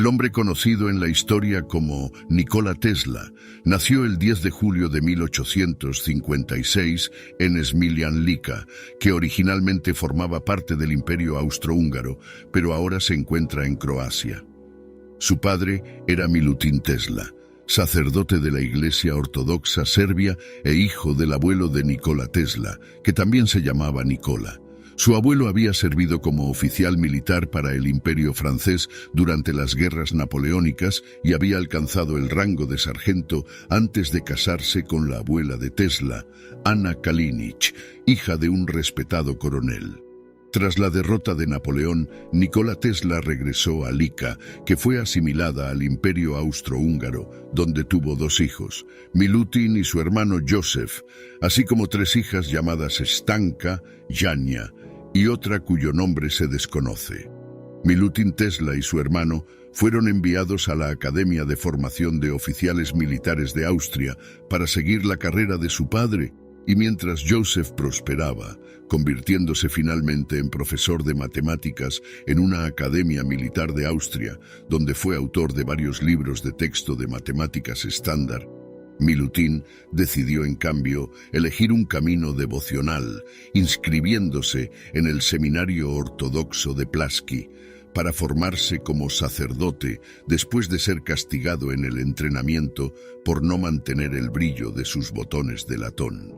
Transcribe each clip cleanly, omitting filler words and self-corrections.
El hombre conocido en la historia como Nikola Tesla nació el 10 de julio de 1856 en Smiljan-Lica, que originalmente formaba parte del Imperio Austrohúngaro, pero ahora se encuentra en Croacia. Su padre era Milutin Tesla, sacerdote de la Iglesia Ortodoxa Serbia e hijo del abuelo de Nikola Tesla, que también se llamaba Nikola. Su abuelo había servido como oficial militar para el Imperio francés durante las guerras napoleónicas y había alcanzado el rango de sargento antes de casarse con la abuela de Tesla, Anna Kalinic, hija de un respetado coronel. Tras la derrota de Napoleón, Nikola Tesla regresó a Lica, que fue asimilada al Imperio Austrohúngaro, donde tuvo dos hijos, Milutin y su hermano Joseph, así como tres hijas llamadas Stanka, Jania, y otra cuyo nombre se desconoce. Milutin Tesla y su hermano fueron enviados a la Academia de Formación de Oficiales Militares de Austria para seguir la carrera de su padre, y mientras Joseph prosperaba, convirtiéndose finalmente en profesor de matemáticas en una academia militar de Austria, donde fue autor de varios libros de texto de matemáticas estándar, Milutin decidió, en cambio, elegir un camino devocional, inscribiéndose en el Seminario Ortodoxo de Plasky, para formarse como sacerdote después de ser castigado en el entrenamiento por no mantener el brillo de sus botones de latón.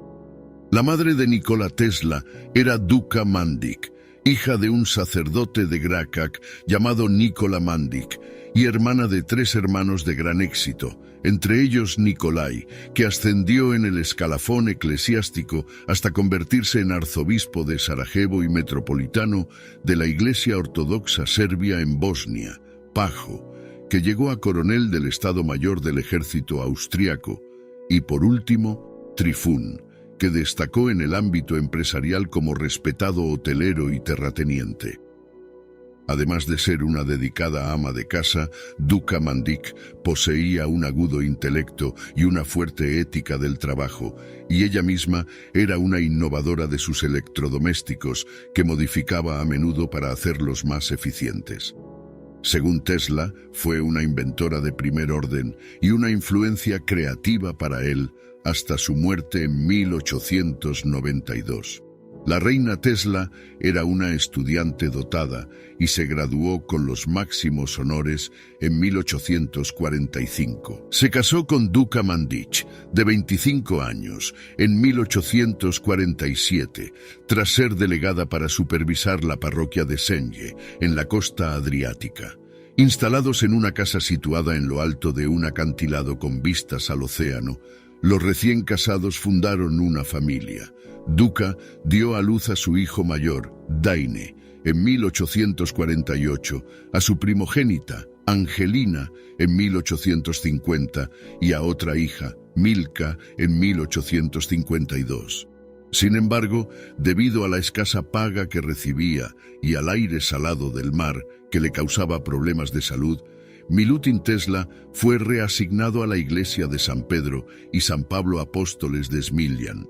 La madre de Nikola Tesla era Duka Mandik, hija de un sacerdote de Grakac llamado Nikola Mandik, y hermana de tres hermanos de gran éxito, entre ellos Nikolai, que ascendió en el escalafón eclesiástico hasta convertirse en arzobispo de Sarajevo y metropolitano de la Iglesia Ortodoxa Serbia en Bosnia, Pajo, que llegó a coronel del Estado Mayor del Ejército Austriaco, y por último, Trifún, que destacó en el ámbito empresarial como respetado hotelero y terrateniente. Además de ser una dedicada ama de casa, Duka Mandik poseía un agudo intelecto y una fuerte ética del trabajo, y ella misma era una innovadora de sus electrodomésticos que modificaba a menudo para hacerlos más eficientes. Según Tesla, fue una inventora de primer orden y una influencia creativa para él hasta su muerte en 1892. La reina Tesla era una estudiante dotada y se graduó con los máximos honores en 1845. Se casó con Duka Mandik, de 25 años, en 1847, tras ser delegada para supervisar la parroquia de Senje, en la costa adriática. Instalados en una casa situada en lo alto de un acantilado con vistas al océano, los recién casados fundaron una familia. Duka dio a luz a su hijo mayor, Daine, en 1848, a su primogénita, Angelina, en 1850, y a otra hija, Milka, en 1852. Sin embargo, debido a la escasa paga que recibía y al aire salado del mar que le causaba problemas de salud, Milutin Tesla fue reasignado a la iglesia de San Pedro y San Pablo Apóstoles de Smiljan,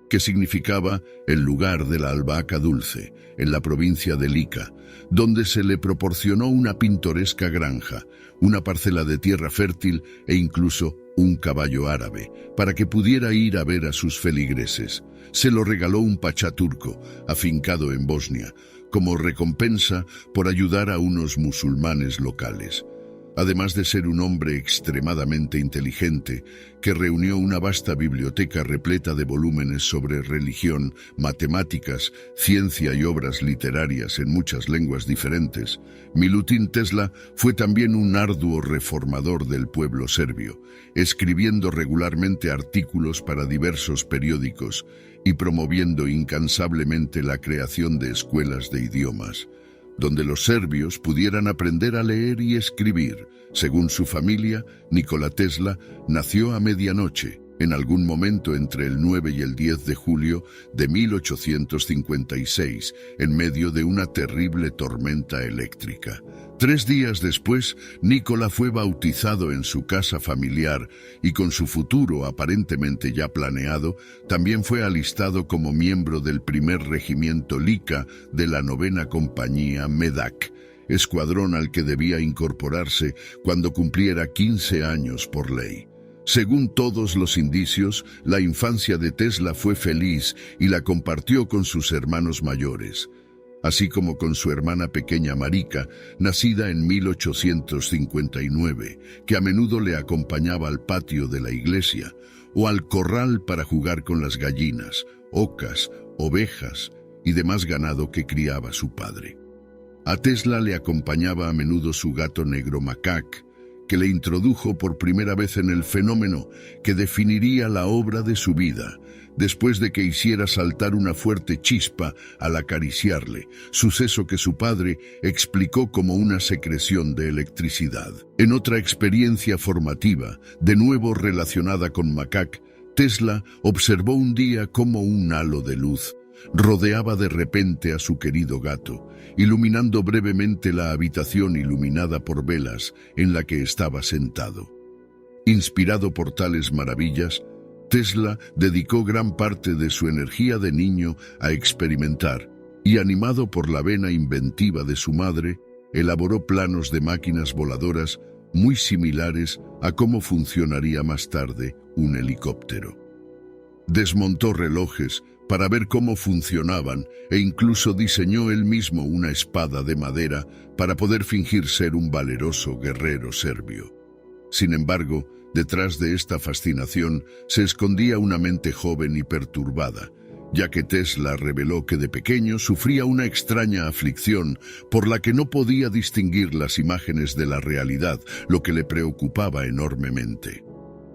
que significaba el lugar de la albahaca dulce, en la provincia de Lica, donde se le proporcionó una pintoresca granja, una parcela de tierra fértil e incluso un caballo árabe, para que pudiera ir a ver a sus feligreses. Se lo regaló un pachá turco, afincado en Bosnia, como recompensa por ayudar a unos musulmanes locales. Además de ser un hombre extremadamente inteligente, que reunió una vasta biblioteca repleta de volúmenes sobre religión, matemáticas, ciencia y obras literarias en muchas lenguas diferentes, Milutin Tesla fue también un arduo reformador del pueblo serbio, escribiendo regularmente artículos para diversos periódicos y promoviendo incansablemente la creación de escuelas de idiomas, donde los serbios pudieran aprender a leer y escribir. Según su familia, Nikola Tesla nació a medianoche, en algún momento entre el 9 y el 10 de julio de 1856, en medio de una terrible tormenta eléctrica. 3 días después, Nikola fue bautizado en su casa familiar y con su futuro aparentemente ya planeado, también fue alistado como miembro del primer regimiento Lica de la 9ª compañía Medak, escuadrón al que debía incorporarse cuando cumpliera 15 años por ley. Según todos los indicios, la infancia de Tesla fue feliz y la compartió con sus hermanos mayores, así como con su hermana pequeña Marika, nacida en 1859, que a menudo le acompañaba al patio de la iglesia o al corral para jugar con las gallinas, ocas, ovejas y demás ganado que criaba su padre. A Tesla le acompañaba a menudo su gato negro Macaque, que le introdujo por primera vez en el fenómeno que definiría la obra de su vida, después de que hiciera saltar una fuerte chispa al acariciarle, suceso que su padre explicó como una secreción de electricidad. En otra experiencia formativa, de nuevo relacionada con Macaque, Tesla observó un día cómo un halo de luz rodeaba de repente a su querido gato, iluminando brevemente la habitación iluminada por velas en la que estaba sentado. Inspirado por tales maravillas, Tesla dedicó gran parte de su energía de niño a experimentar y, animado por la vena inventiva de su madre, elaboró planos de máquinas voladoras muy similares a cómo funcionaría más tarde un helicóptero. Desmontó relojes para ver cómo funcionaban e incluso diseñó él mismo una espada de madera para poder fingir ser un valeroso guerrero serbio. Sin embargo, detrás de esta fascinación se escondía una mente joven y perturbada, ya que Tesla reveló que de pequeño sufría una extraña aflicción por la que no podía distinguir las imágenes de la realidad, lo que le preocupaba enormemente.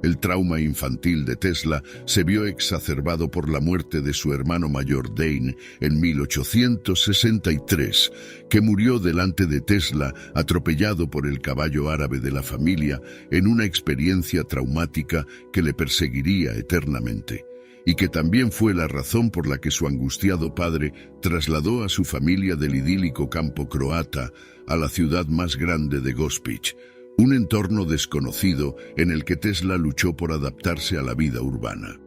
El trauma infantil de Tesla se vio exacerbado por la muerte de su hermano mayor Dane en 1863, que murió delante de Tesla atropellado por el caballo árabe de la familia en una experiencia traumática que le perseguiría eternamente, y que también fue la razón por la que su angustiado padre trasladó a su familia del idílico campo croata a la ciudad más grande de Gospić, un entorno desconocido en el que Tesla luchó por adaptarse a la vida urbana.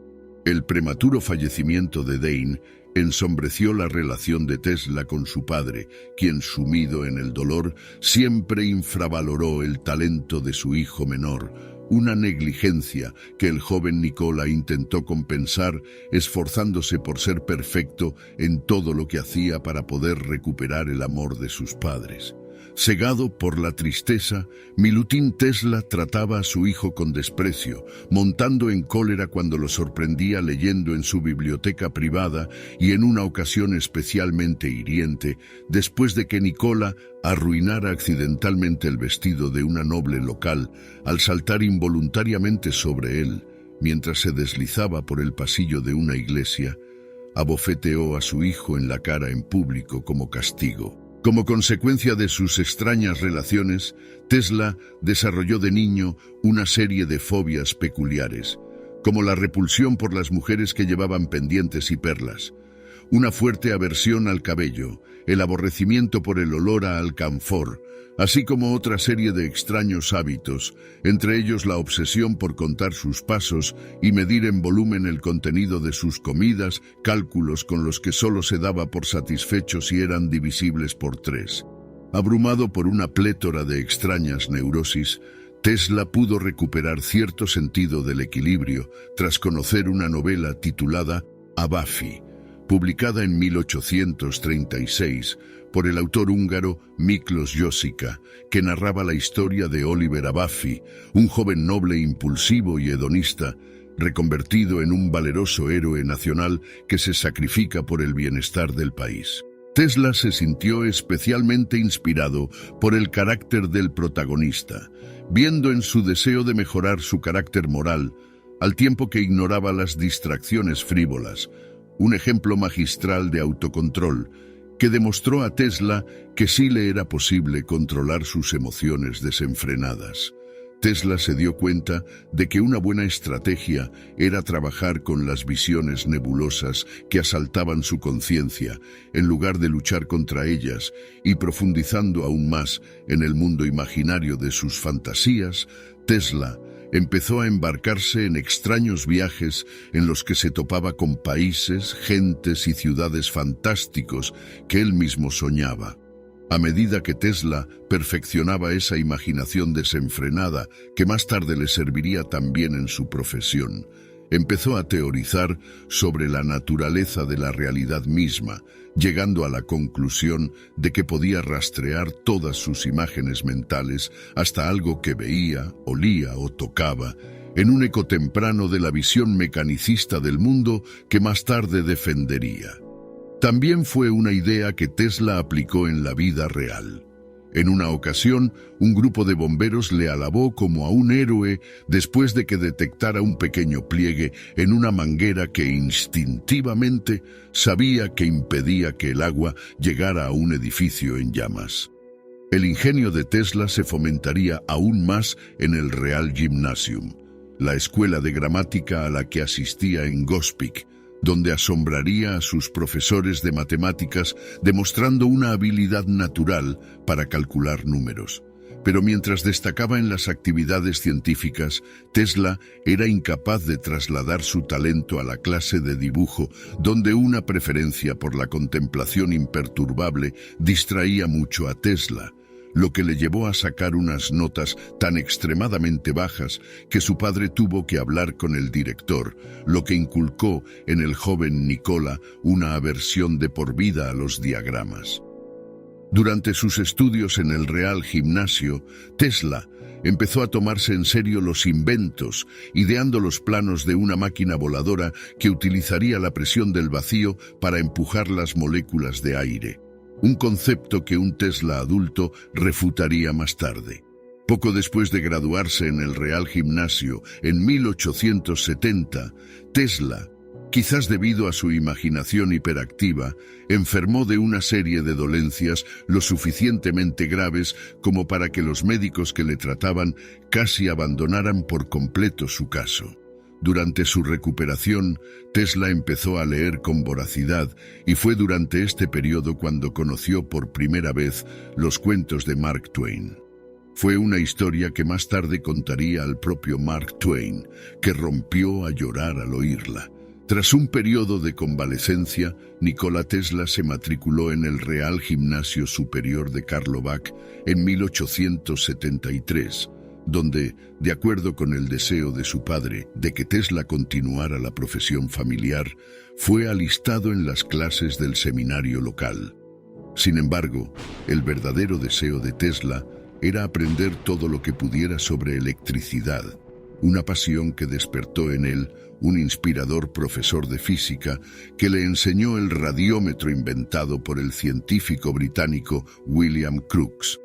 El prematuro fallecimiento de Dane ensombreció la relación de Tesla con su padre, quien, sumido en el dolor, siempre infravaloró el talento de su hijo menor, una negligencia que el joven Nikola intentó compensar esforzándose por ser perfecto en todo lo que hacía para poder recuperar el amor de sus padres. Cegado por la tristeza, Milutin Tesla trataba a su hijo con desprecio, montando en cólera cuando lo sorprendía leyendo en su biblioteca privada y en una ocasión especialmente hiriente, después de que Nikola arruinara accidentalmente el vestido de una noble local al saltar involuntariamente sobre él mientras se deslizaba por el pasillo de una iglesia, abofeteó a su hijo en la cara en público como castigo. Como consecuencia de sus extrañas relaciones, Tesla desarrolló de niño una serie de fobias peculiares, como la repulsión por las mujeres que llevaban pendientes y perlas, una fuerte aversión al cabello, el aborrecimiento por el olor a alcanfor, así como otra serie de extraños hábitos, entre ellos la obsesión por contar sus pasos y medir en volumen el contenido de sus comidas, cálculos con los que solo se daba por satisfechos si eran divisibles por 3. Abrumado por una plétora de extrañas neurosis, Tesla pudo recuperar cierto sentido del equilibrio tras conocer una novela titulada Abafi, publicada en 1836 por el autor húngaro Miklos Josica, que narraba la historia de Oliver Abafi, un joven noble, impulsivo y hedonista, reconvertido en un valeroso héroe nacional que se sacrifica por el bienestar del país. Tesla se sintió especialmente inspirado por el carácter del protagonista, viendo en su deseo de mejorar su carácter moral, al tiempo que ignoraba las distracciones frívolas, un ejemplo magistral de autocontrol que demostró a Tesla que sí le era posible controlar sus emociones desenfrenadas. Tesla se dio cuenta de que una buena estrategia era trabajar con las visiones nebulosas que asaltaban su conciencia, en lugar de luchar contra ellas, y profundizando aún más en el mundo imaginario de sus fantasías, Tesla empezó a embarcarse en extraños viajes en los que se topaba con países, gentes y ciudades fantásticos que él mismo soñaba. A medida que Tesla perfeccionaba esa imaginación desenfrenada que más tarde le serviría también en su profesión, empezó a teorizar sobre la naturaleza de la realidad misma, llegando a la conclusión de que podía rastrear todas sus imágenes mentales hasta algo que veía, olía o tocaba, en un eco temprano de la visión mecanicista del mundo que más tarde defendería. También fue una idea que Tesla aplicó en la vida real. En una ocasión, un grupo de bomberos le alabó como a un héroe después de que detectara un pequeño pliegue en una manguera que instintivamente sabía que impedía que el agua llegara a un edificio en llamas. El ingenio de Tesla se fomentaría aún más en el Real Gymnasium, la escuela de gramática a la que asistía en Gospic, donde asombraría a sus profesores de matemáticas demostrando una habilidad natural para calcular números. Pero mientras destacaba en las actividades científicas, Tesla era incapaz de trasladar su talento a la clase de dibujo, donde una preferencia por la contemplación imperturbable distraía mucho a Tesla, lo que le llevó a sacar unas notas tan extremadamente bajas que su padre tuvo que hablar con el director, lo que inculcó en el joven Nikola una aversión de por vida a los diagramas. Durante sus estudios en el Real Gimnasio, Tesla empezó a tomarse en serio los inventos, ideando los planos de una máquina voladora que utilizaría la presión del vacío para empujar las moléculas de aire. Un concepto que un Tesla adulto refutaría más tarde. Poco después de graduarse en el Real Gimnasio en 1870, Tesla, quizás debido a su imaginación hiperactiva, enfermó de una serie de dolencias lo suficientemente graves como para que los médicos que le trataban casi abandonaran por completo su caso. Durante su recuperación, Tesla empezó a leer con voracidad y fue durante este periodo cuando conoció por primera vez los cuentos de Mark Twain. Fue una historia que más tarde contaría al propio Mark Twain, que rompió a llorar al oírla. Tras un periodo de convalecencia, Nikola Tesla se matriculó en el Real Gimnasio Superior de Karlovac en 1873, donde, de acuerdo con el deseo de su padre de que Tesla continuara la profesión familiar, fue alistado en las clases del seminario local. Sin embargo, el verdadero deseo de Tesla era aprender todo lo que pudiera sobre electricidad, una pasión que despertó en él un inspirador profesor de física que le enseñó el radiómetro inventado por el científico británico William Crookes,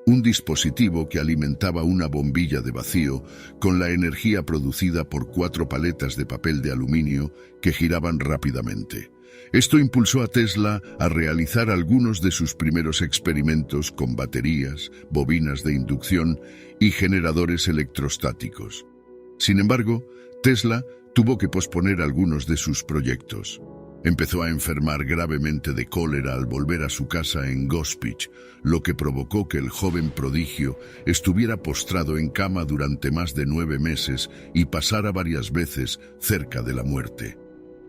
un dispositivo que alimentaba una bombilla de vacío con la energía producida por 4 paletas de papel de aluminio que giraban rápidamente. Esto impulsó a Tesla a realizar algunos de sus primeros experimentos con baterías, bobinas de inducción y generadores electrostáticos. Sin embargo, Tesla tuvo que posponer algunos de sus proyectos. Empezó a enfermar gravemente de cólera al volver a su casa en Gospic, lo que provocó que el joven prodigio estuviera postrado en cama durante más de 9 meses y pasara varias veces cerca de la muerte.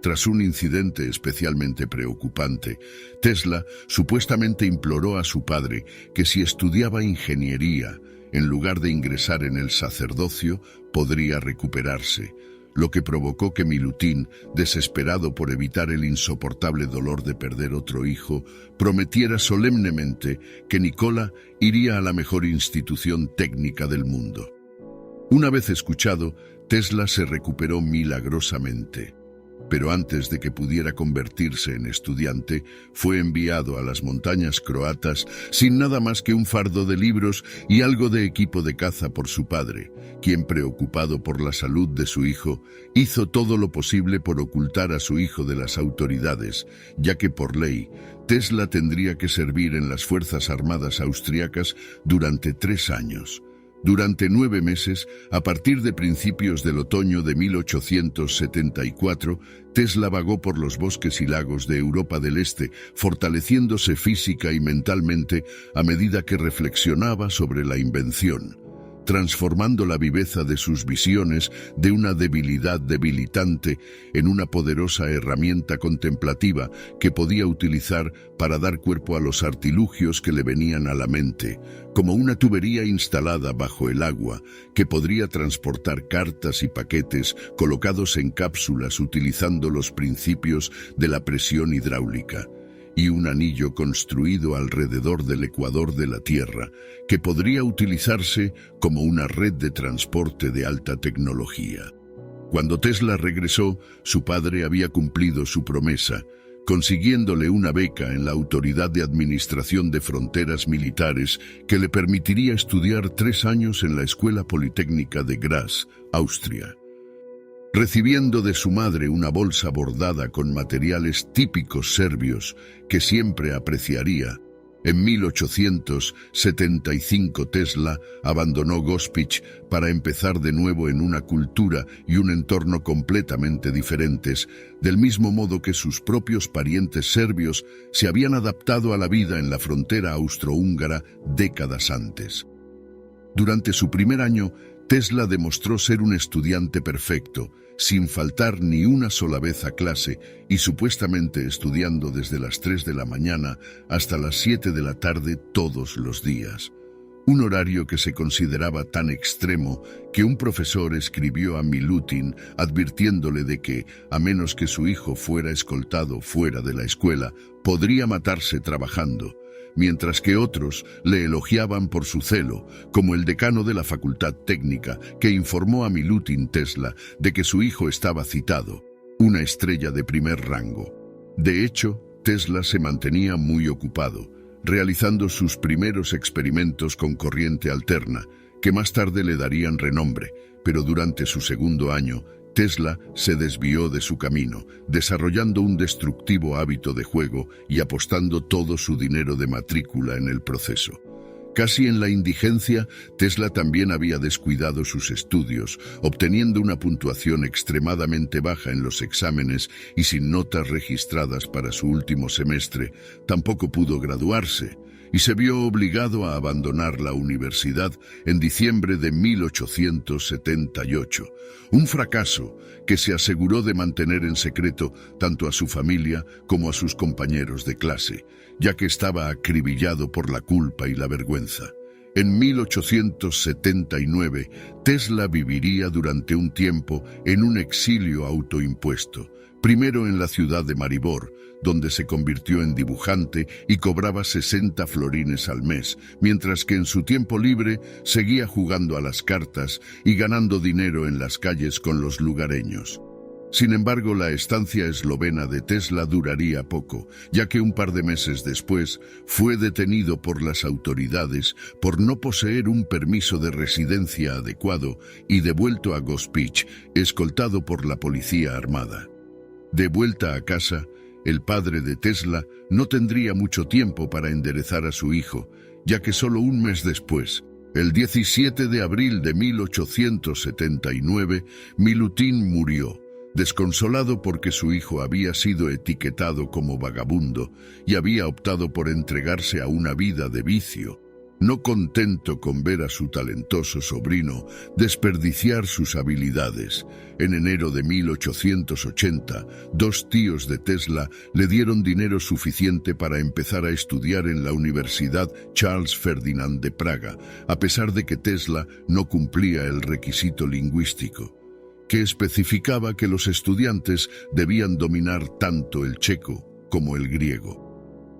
Tras un incidente especialmente preocupante, Tesla supuestamente imploró a su padre que si estudiaba ingeniería, en lugar de ingresar en el sacerdocio, podría recuperarse, lo que provocó que Milutin, desesperado por evitar el insoportable dolor de perder otro hijo, prometiera solemnemente que Nikola iría a la mejor institución técnica del mundo. Una vez escuchado, Tesla se recuperó milagrosamente. Pero antes de que pudiera convertirse en estudiante, fue enviado a las montañas croatas sin nada más que un fardo de libros y algo de equipo de caza por su padre, quien, preocupado por la salud de su hijo, hizo todo lo posible por ocultar a su hijo de las autoridades, ya que por ley, Tesla tendría que servir en las Fuerzas Armadas austriacas durante 3 años. Durante 9 meses, a partir de principios del otoño de 1874, Tesla vagó por los bosques y lagos de Europa del Este, fortaleciéndose física y mentalmente a medida que reflexionaba sobre la invención. transformando la viveza de sus visiones de una debilidad debilitante en una poderosa herramienta contemplativa que podía utilizar para dar cuerpo a los artilugios que le venían a la mente, como una tubería instalada bajo el agua que podría transportar cartas y paquetes colocados en cápsulas utilizando los principios de la presión hidráulica, y un anillo construido alrededor del ecuador de la Tierra, que podría utilizarse como una red de transporte de alta tecnología. Cuando Tesla regresó, su padre había cumplido su promesa, consiguiéndole una beca en la Autoridad de Administración de Fronteras Militares que le permitiría estudiar 3 años en la Escuela Politécnica de Graz, Austria. Recibiendo de su madre una bolsa bordada con materiales típicos serbios que siempre apreciaría, en 1875 Tesla abandonó Gospić para empezar de nuevo en una cultura y un entorno completamente diferentes, del mismo modo que sus propios parientes serbios se habían adaptado a la vida en la frontera austrohúngara décadas antes. Durante su primer año, Tesla demostró ser un estudiante perfecto, sin faltar ni una sola vez a clase y supuestamente estudiando desde las 3 de la mañana hasta las 7 de la tarde todos los días. Un horario que se consideraba tan extremo que un profesor escribió a Milutin advirtiéndole de que, a menos que su hijo fuera escoltado fuera de la escuela, podría matarse trabajando, mientras que otros le elogiaban por su celo, como el decano de la Facultad Técnica, que informó a Milutin Tesla de que su hijo estaba citado, una estrella de primer rango. De hecho, Tesla se mantenía muy ocupado, realizando sus primeros experimentos con corriente alterna, que más tarde le darían renombre, pero durante su segundo año, Tesla se desvió de su camino, desarrollando un destructivo hábito de juego y apostando todo su dinero de matrícula en el proceso. Casi en la indigencia, Tesla también había descuidado sus estudios, obteniendo una puntuación extremadamente baja en los exámenes y sin notas registradas para su último semestre. Tampoco pudo graduarse, y se vio obligado a abandonar la universidad en diciembre de 1878, un fracaso que se aseguró de mantener en secreto tanto a su familia como a sus compañeros de clase, ya que estaba acribillado por la culpa y la vergüenza. En 1879, Tesla viviría durante un tiempo en un exilio autoimpuesto, primero en la ciudad de Maribor, donde se convirtió en dibujante y cobraba 60 florines al mes, mientras que en su tiempo libre seguía jugando a las cartas y ganando dinero en las calles con los lugareños. Sin embargo, la estancia eslovena de Tesla duraría poco, ya que un par de meses después fue detenido por las autoridades por no poseer un permiso de residencia adecuado y devuelto a Gospić, escoltado por la policía armada. De vuelta a casa, el padre de Tesla no tendría mucho tiempo para enderezar a su hijo, ya que solo un mes después, el 17 de abril de 1879, Milutin murió, desconsolado porque su hijo había sido etiquetado como vagabundo y había optado por entregarse a una vida de vicio. No contento con ver a su talentoso sobrino desperdiciar sus habilidades, en enero de 1880, 2 tíos de Tesla le dieron dinero suficiente para empezar a estudiar en la Universidad Charles Ferdinand de Praga, a pesar de que Tesla no cumplía el requisito lingüístico, que especificaba que los estudiantes debían dominar tanto el checo como el griego.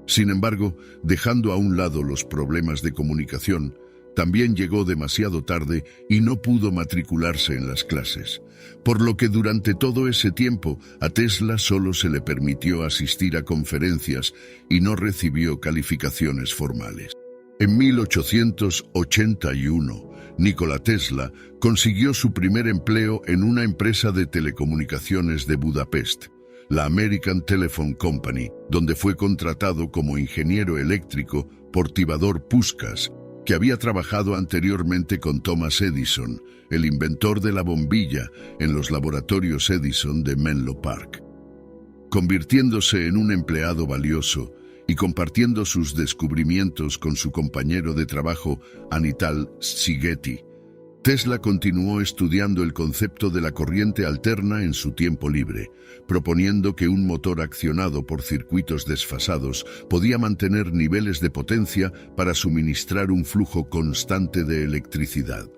Sin embargo, dejando a un lado los problemas de comunicación, también llegó demasiado tarde y no pudo matricularse en las clases, por lo que durante todo ese tiempo a Tesla solo se le permitió asistir a conferencias y no recibió calificaciones formales. En 1881, Nikola Tesla consiguió su primer empleo en una empresa de telecomunicaciones de Budapest, la American Telephone Company, donde fue contratado como ingeniero eléctrico por Tibor Puskás, que había trabajado anteriormente con Thomas Edison, el inventor de la bombilla, en los laboratorios Edison de Menlo Park. Convirtiéndose en un empleado valioso y compartiendo sus descubrimientos con su compañero de trabajo, Antal Szigeti, Tesla continuó estudiando el concepto de la corriente alterna en su tiempo libre, proponiendo que un motor accionado por circuitos desfasados podía mantener niveles de potencia para suministrar un flujo constante de electricidad.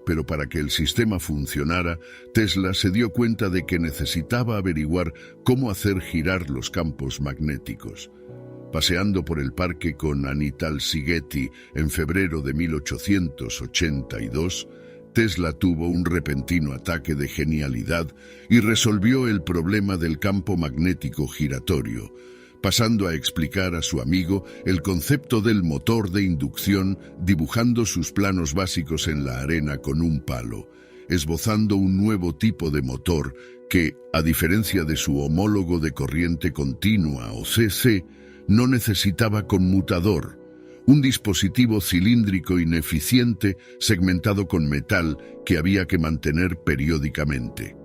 Pero para que el sistema funcionara, Tesla se dio cuenta de que necesitaba averiguar cómo hacer girar los campos magnéticos. Paseando por el parque con Anita Al-Sigeti en febrero de 1882, Tesla tuvo un repentino ataque de genialidad y resolvió el problema del campo magnético giratorio, pasando a explicar a su amigo el concepto del motor de inducción, dibujando sus planos básicos en la arena con un palo, esbozando un nuevo tipo de motor que, a diferencia de su homólogo de corriente continua o CC, no necesitaba conmutador, un dispositivo cilíndrico ineficiente segmentado con metal que había que mantener periódicamente.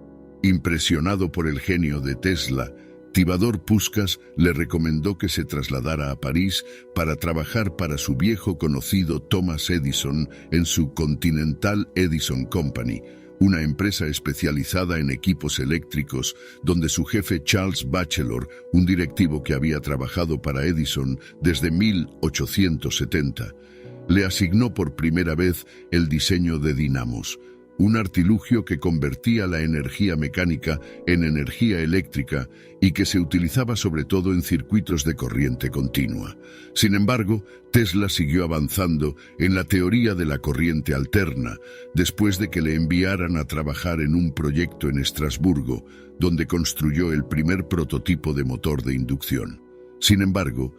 Impresionado por el genio de Tesla, Tivadar Puskás le recomendó que se trasladara a París para trabajar para su viejo conocido Thomas Edison en su Continental Edison Company, una empresa especializada en equipos eléctricos, donde su jefe Charles Batchelor, un directivo que había trabajado para Edison desde 1870, le asignó por primera vez el diseño de dinamos, un artilugio que convertía la energía mecánica en energía eléctrica y que se utilizaba sobre todo en circuitos de corriente continua. Sin embargo, Tesla siguió avanzando en la teoría de la corriente alterna después de que le enviaran a trabajar en un proyecto en Estrasburgo, donde construyó el primer prototipo de motor de inducción. Sin embargo,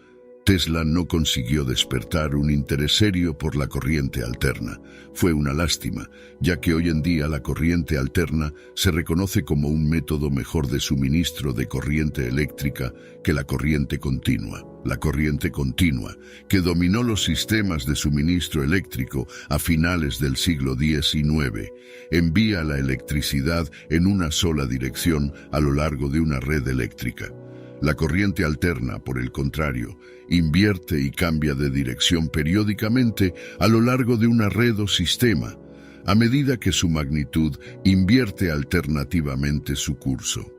Tesla no consiguió despertar un interés serio por la corriente alterna. Fue una lástima, ya que hoy en día la corriente alterna se reconoce como un método mejor de suministro de corriente eléctrica que la corriente continua. La corriente continua, que dominó los sistemas de suministro eléctrico a finales del siglo XIX, envía la electricidad en una sola dirección a lo largo de una red eléctrica. La corriente alterna, por el contrario, invierte y cambia de dirección periódicamente a lo largo de una red o sistema, a medida que su magnitud invierte alternativamente su curso.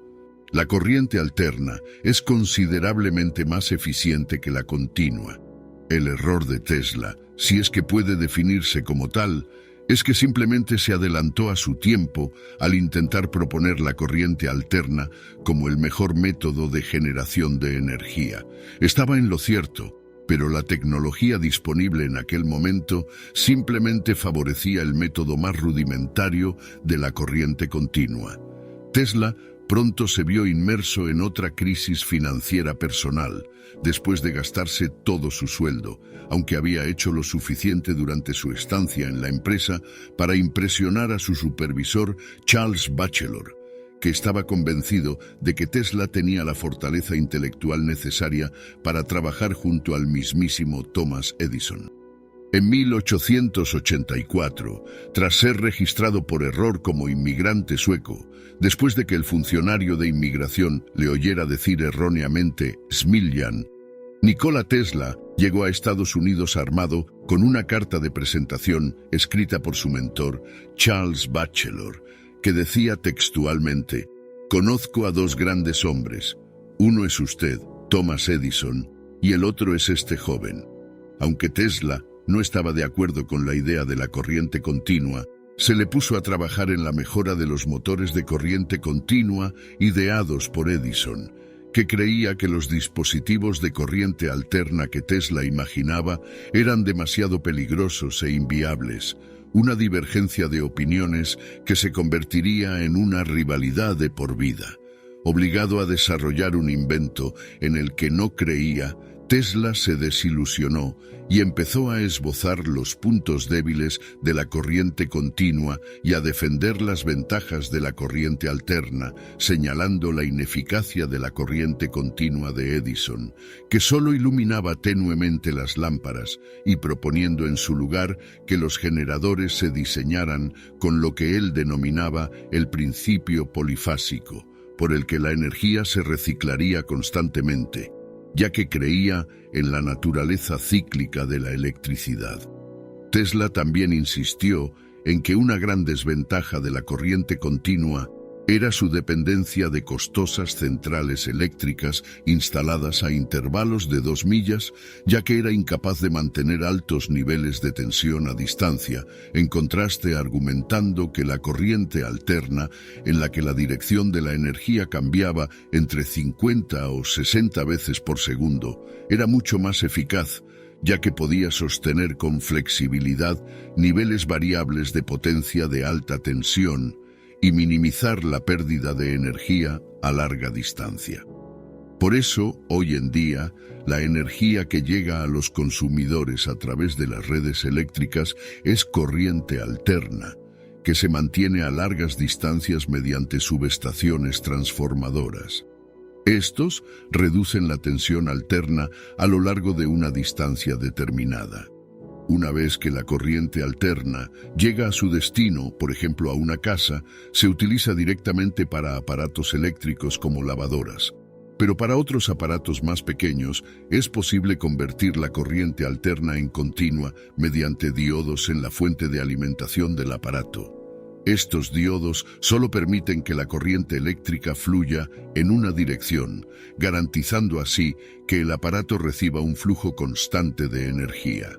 La corriente alterna es considerablemente más eficiente que la continua. El error de Tesla, si es que puede definirse como tal, es que simplemente se adelantó a su tiempo al intentar proponer la corriente alterna como el mejor método de generación de energía. Estaba en lo cierto, pero la tecnología disponible en aquel momento simplemente favorecía el método más rudimentario de la corriente continua. Tesla pronto se vio inmerso en otra crisis financiera personal, después de gastarse todo su sueldo, aunque había hecho lo suficiente durante su estancia en la empresa para impresionar a su supervisor Charles Batchelor, que estaba convencido de que Tesla tenía la fortaleza intelectual necesaria para trabajar junto al mismísimo Thomas Edison. En 1884, tras ser registrado por error como inmigrante sueco, después de que el funcionario de inmigración le oyera decir erróneamente Smiljan, Nikola Tesla llegó a Estados Unidos armado con una carta de presentación escrita por su mentor, Charles Batchelor, que decía textualmente: «Conozco a dos grandes hombres. Uno es usted, Thomas Edison, y el otro es este joven». Aunque Tesla no estaba de acuerdo con la idea de la corriente continua, se le puso a trabajar en la mejora de los motores de corriente continua ideados por Edison, que creía que los dispositivos de corriente alterna que Tesla imaginaba eran demasiado peligrosos e inviables, una divergencia de opiniones que se convertiría en una rivalidad de por vida. Obligado a desarrollar un invento en el que no creía, Tesla se desilusionó y empezó a esbozar los puntos débiles de la corriente continua y a defender las ventajas de la corriente alterna, señalando la ineficacia de la corriente continua de Edison, que solo iluminaba tenuemente las lámparas, y proponiendo en su lugar que los generadores se diseñaran con lo que él denominaba el principio polifásico, por el que la energía se reciclaría constantemente, ya que creía en la naturaleza cíclica de la electricidad. Tesla también insistió en que una gran desventaja de la corriente continua era su dependencia de costosas centrales eléctricas instaladas a intervalos de 2 millas, ya que era incapaz de mantener altos niveles de tensión a distancia, en contraste argumentando que la corriente alterna, en la que la dirección de la energía cambiaba entre 50 o 60 veces por segundo, era mucho más eficaz, ya que podía sostener con flexibilidad niveles variables de potencia de alta tensión, y minimizar la pérdida de energía a larga distancia. Por eso, hoy en día, la energía que llega a los consumidores a través de las redes eléctricas es corriente alterna, que se mantiene a largas distancias mediante subestaciones transformadoras. Estos reducen la tensión alterna a lo largo de una distancia determinada. Una vez que la corriente alterna llega a su destino, por ejemplo a una casa, se utiliza directamente para aparatos eléctricos como lavadoras. Pero para otros aparatos más pequeños es posible convertir la corriente alterna en continua mediante diodos en la fuente de alimentación del aparato. Estos diodos solo permiten que la corriente eléctrica fluya en una dirección, garantizando así que el aparato reciba un flujo constante de energía.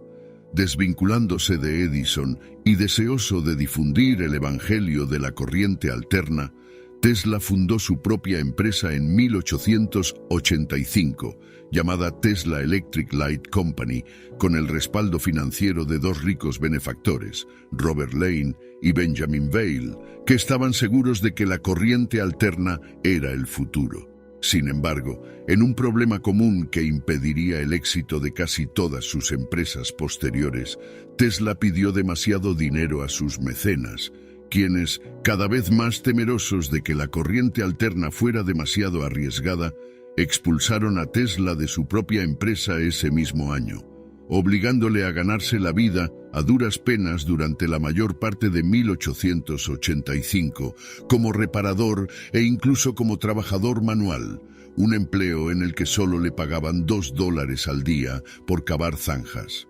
Desvinculándose de Edison y deseoso de difundir el evangelio de la corriente alterna, Tesla fundó su propia empresa en 1885, llamada Tesla Electric Light Company, con el respaldo financiero de 2 ricos benefactores, Robert Lane y Benjamin Vail, que estaban seguros de que la corriente alterna era el futuro. Sin embargo, en un problema común que impediría el éxito de casi todas sus empresas posteriores, Tesla pidió demasiado dinero a sus mecenas, quienes, cada vez más temerosos de que la corriente alterna fuera demasiado arriesgada, expulsaron a Tesla de su propia empresa ese mismo año, obligándole a ganarse la vida a duras penas durante la mayor parte de 1885, como reparador e incluso como trabajador manual, un empleo en el que solo le pagaban $2 al día por cavar zanjas.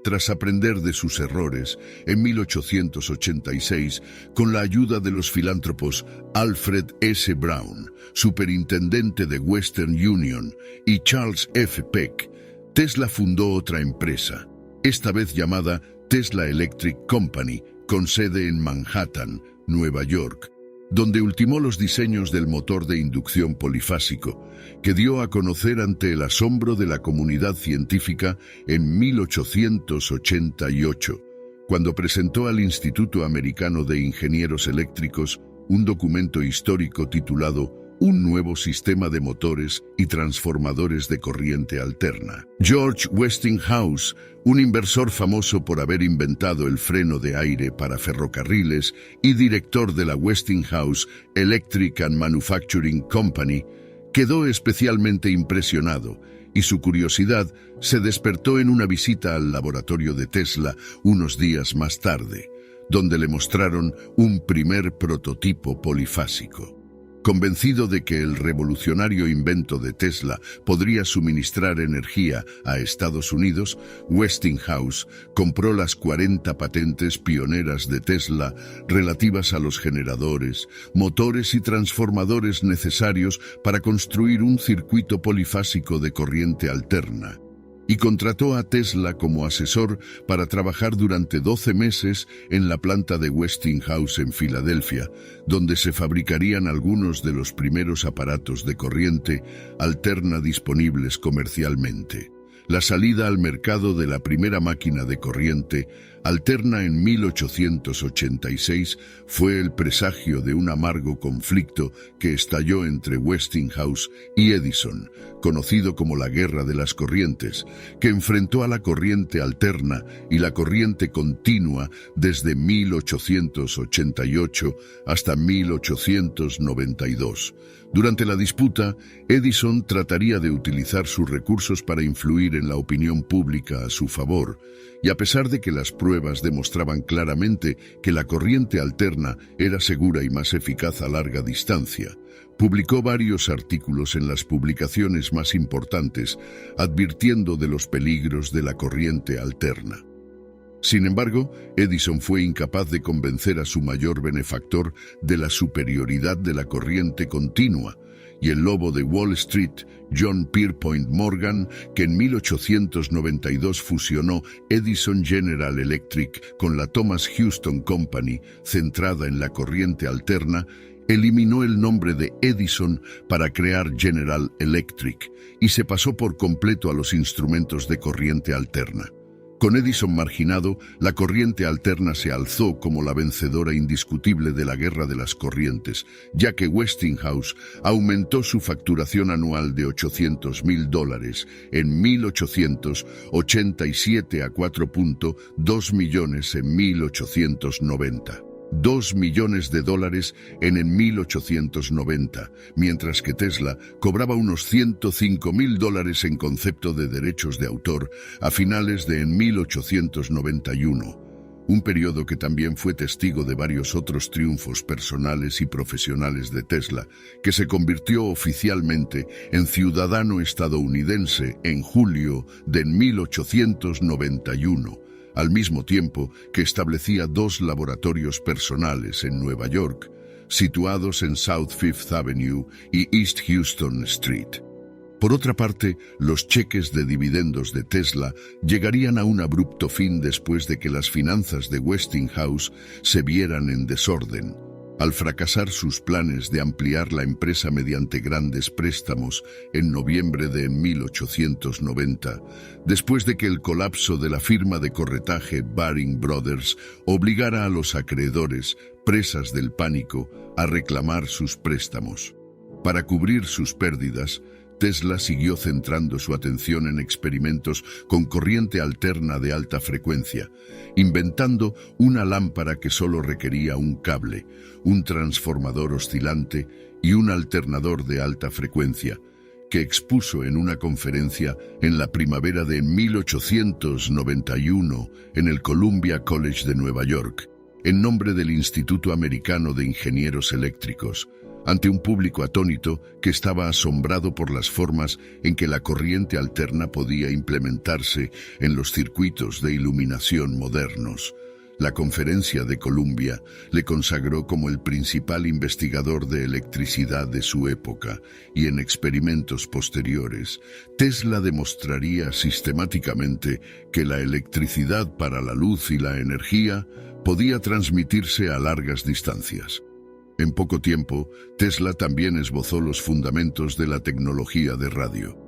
Tras aprender de sus errores, en 1886, con la ayuda de los filántropos Alfred S. Brown, superintendente de Western Union, y Charles F. Peck, Tesla fundó otra empresa, esta vez llamada Tesla Electric Company, con sede en Manhattan, Nueva York, donde ultimó los diseños del motor de inducción polifásico, que dio a conocer ante el asombro de la comunidad científica en 1888, cuando presentó al Instituto Americano de Ingenieros Eléctricos un documento histórico titulado Un nuevo sistema de motores y transformadores de corriente alterna. George Westinghouse, un inversor famoso por haber inventado el freno de aire para ferrocarriles y director de la Westinghouse Electric and Manufacturing Company, quedó especialmente impresionado y su curiosidad se despertó en una visita al laboratorio de Tesla unos días más tarde, donde le mostraron un primer prototipo polifásico. Convencido de que el revolucionario invento de Tesla podría suministrar energía a Estados Unidos, Westinghouse compró las 40 patentes pioneras de Tesla relativas a los generadores, motores y transformadores necesarios para construir un circuito polifásico de corriente alterna, y contrató a Tesla como asesor para trabajar durante 12 meses en la planta de Westinghouse en Filadelfia, donde se fabricarían algunos de los primeros aparatos de corriente alterna disponibles comercialmente. La salida al mercado de la primera máquina de corriente alterna en 1886 fue el presagio de un amargo conflicto que estalló entre Westinghouse y Edison, conocido como la Guerra de las Corrientes, que enfrentó a la corriente alterna y la corriente continua desde 1888 hasta 1892. Durante la disputa, Edison trataría de utilizar sus recursos para influir en la opinión pública a su favor, y a pesar de que las pruebas demostraban claramente que la corriente alterna era segura y más eficaz a larga distancia, publicó varios artículos en las publicaciones más importantes, advirtiendo de los peligros de la corriente alterna. Sin embargo, Edison fue incapaz de convencer a su mayor benefactor de la superioridad de la corriente continua, y el lobo de Wall Street, John Pierpont Morgan, que en 1892 fusionó Edison General Electric con la Thomas Houston Company, centrada en la corriente alterna, eliminó el nombre de Edison para crear General Electric y se pasó por completo a los instrumentos de corriente alterna. Con Edison marginado, la corriente alterna se alzó como la vencedora indiscutible de la guerra de las corrientes, ya que Westinghouse aumentó su facturación anual de $800.000 en 1887 a $4.2 millones en 1890. $2 millones en 1890, mientras que Tesla cobraba unos $105.000 en concepto de derechos de autor a finales de 1891, un periodo que también fue testigo de varios otros triunfos personales y profesionales de Tesla, que se convirtió oficialmente en ciudadano estadounidense en julio de 1891. Al mismo tiempo que establecía 2 laboratorios personales en Nueva York, situados en South Fifth Avenue y East Houston Street. Por otra parte, los cheques de dividendos de Tesla llegarían a un abrupto fin después de que las finanzas de Westinghouse se vieran en desorden. Al fracasar sus planes de ampliar la empresa mediante grandes préstamos en noviembre de 1890, después de que el colapso de la firma de corretaje Baring Brothers obligara a los acreedores, presas del pánico, a reclamar sus préstamos. Para cubrir sus pérdidas, Tesla siguió centrando su atención en experimentos con corriente alterna de alta frecuencia, inventando una lámpara que solo requería un cable, un transformador oscilante y un alternador de alta frecuencia, que expuso en una conferencia en la primavera de 1891 en el Columbia College de Nueva York, en nombre del Instituto Americano de Ingenieros Eléctricos, ante un público atónito que estaba asombrado por las formas en que la corriente alterna podía implementarse en los circuitos de iluminación modernos. La Conferencia de Columbia le consagró como el principal investigador de electricidad de su época, y en experimentos posteriores, Tesla demostraría sistemáticamente que la electricidad para la luz y la energía podía transmitirse a largas distancias. En poco tiempo, Tesla también esbozó los fundamentos de la tecnología de radio.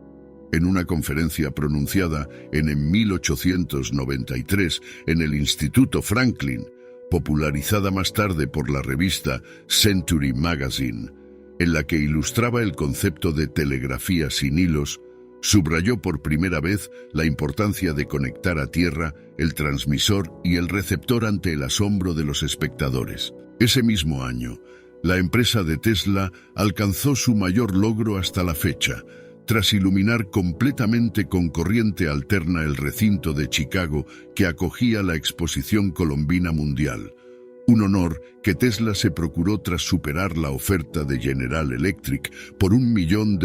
En una conferencia pronunciada en 1893 en el Instituto Franklin, popularizada más tarde por la revista Century Magazine, en la que ilustraba el concepto de telegrafía sin hilos, subrayó por primera vez la importancia de conectar a tierra el transmisor y el receptor ante el asombro de los espectadores. Ese mismo año, la empresa de Tesla alcanzó su mayor logro hasta la fecha, tras iluminar completamente con corriente alterna el recinto de Chicago que acogía la Exposición Colombina Mundial, un honor que Tesla se procuró tras superar la oferta de General Electric por $1 millón.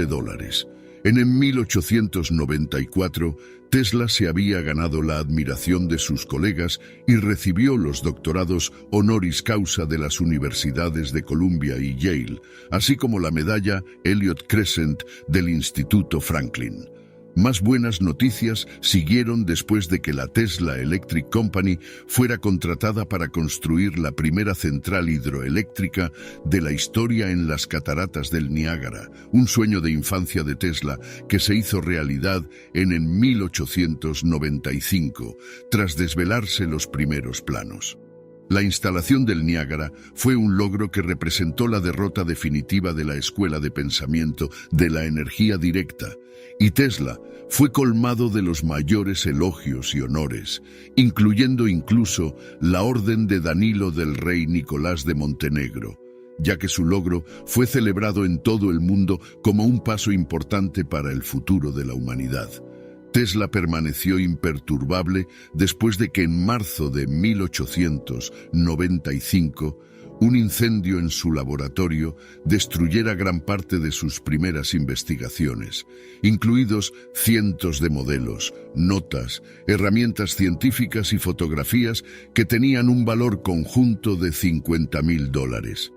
En 1894, Tesla se había ganado la admiración de sus colegas y recibió los doctorados honoris causa de las universidades de Columbia y Yale, así como la medalla Elliott Crescent del Instituto Franklin. Más buenas noticias siguieron después de que la Tesla Electric Company fuera contratada para construir la primera central hidroeléctrica de la historia en las cataratas del Niágara, un sueño de infancia de Tesla que se hizo realidad en 1895, tras desvelarse los primeros planos. La instalación del Niágara fue un logro que representó la derrota definitiva de la escuela de pensamiento de la energía directa, y Tesla fue colmado de los mayores elogios y honores, incluyendo incluso la Orden de Danilo del rey Nicolás de Montenegro, ya que su logro fue celebrado en todo el mundo como un paso importante para el futuro de la humanidad. Tesla permaneció imperturbable después de que en marzo de 1895 un incendio en su laboratorio destruyera gran parte de sus primeras investigaciones, incluidos cientos de modelos, notas, herramientas científicas y fotografías que tenían un valor conjunto de $50.000.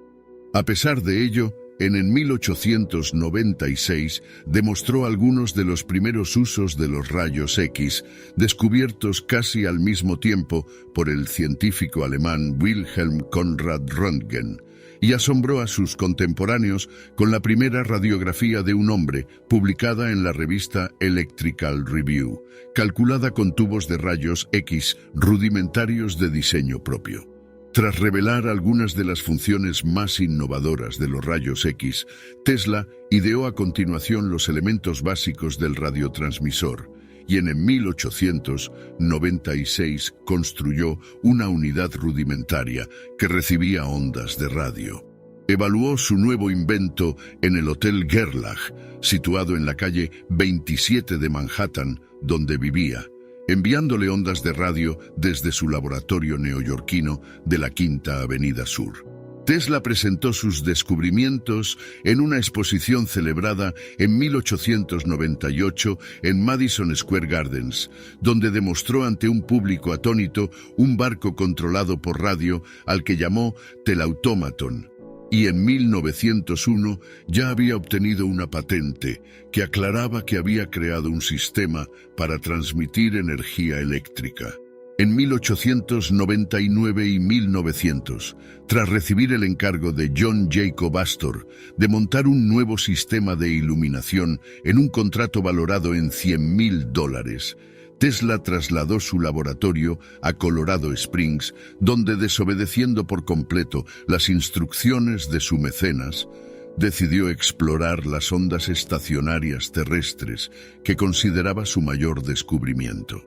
A pesar de ello, en 1896 demostró algunos de los primeros usos de los rayos X, descubiertos casi al mismo tiempo por el científico alemán Wilhelm Conrad Röntgen, y asombró a sus contemporáneos con la primera radiografía de un hombre publicada en la revista Electrical Review, calculada con tubos de rayos X rudimentarios de diseño propio. Tras revelar algunas de las funciones más innovadoras de los rayos X, Tesla ideó a continuación los elementos básicos del radiotransmisor y en 1896 construyó una unidad rudimentaria que recibía ondas de radio. Evaluó su nuevo invento en el Hotel Gerlach, situado en la calle 27 de Manhattan, donde vivía, enviándole ondas de radio desde su laboratorio neoyorquino de la Quinta Avenida Sur. Tesla presentó sus descubrimientos en una exposición celebrada en 1898 en Madison Square Gardens, donde demostró ante un público atónito un barco controlado por radio al que llamó Telautomaton, y en 1901 ya había obtenido una patente que aclaraba que había creado un sistema para transmitir energía eléctrica. En 1899 y 1900, tras recibir el encargo de John Jacob Astor de montar un nuevo sistema de iluminación en un contrato valorado en $100.000, Tesla trasladó su laboratorio a Colorado Springs, donde, desobedeciendo por completo las instrucciones de su mecenas, decidió explorar las ondas estacionarias terrestres que consideraba su mayor descubrimiento.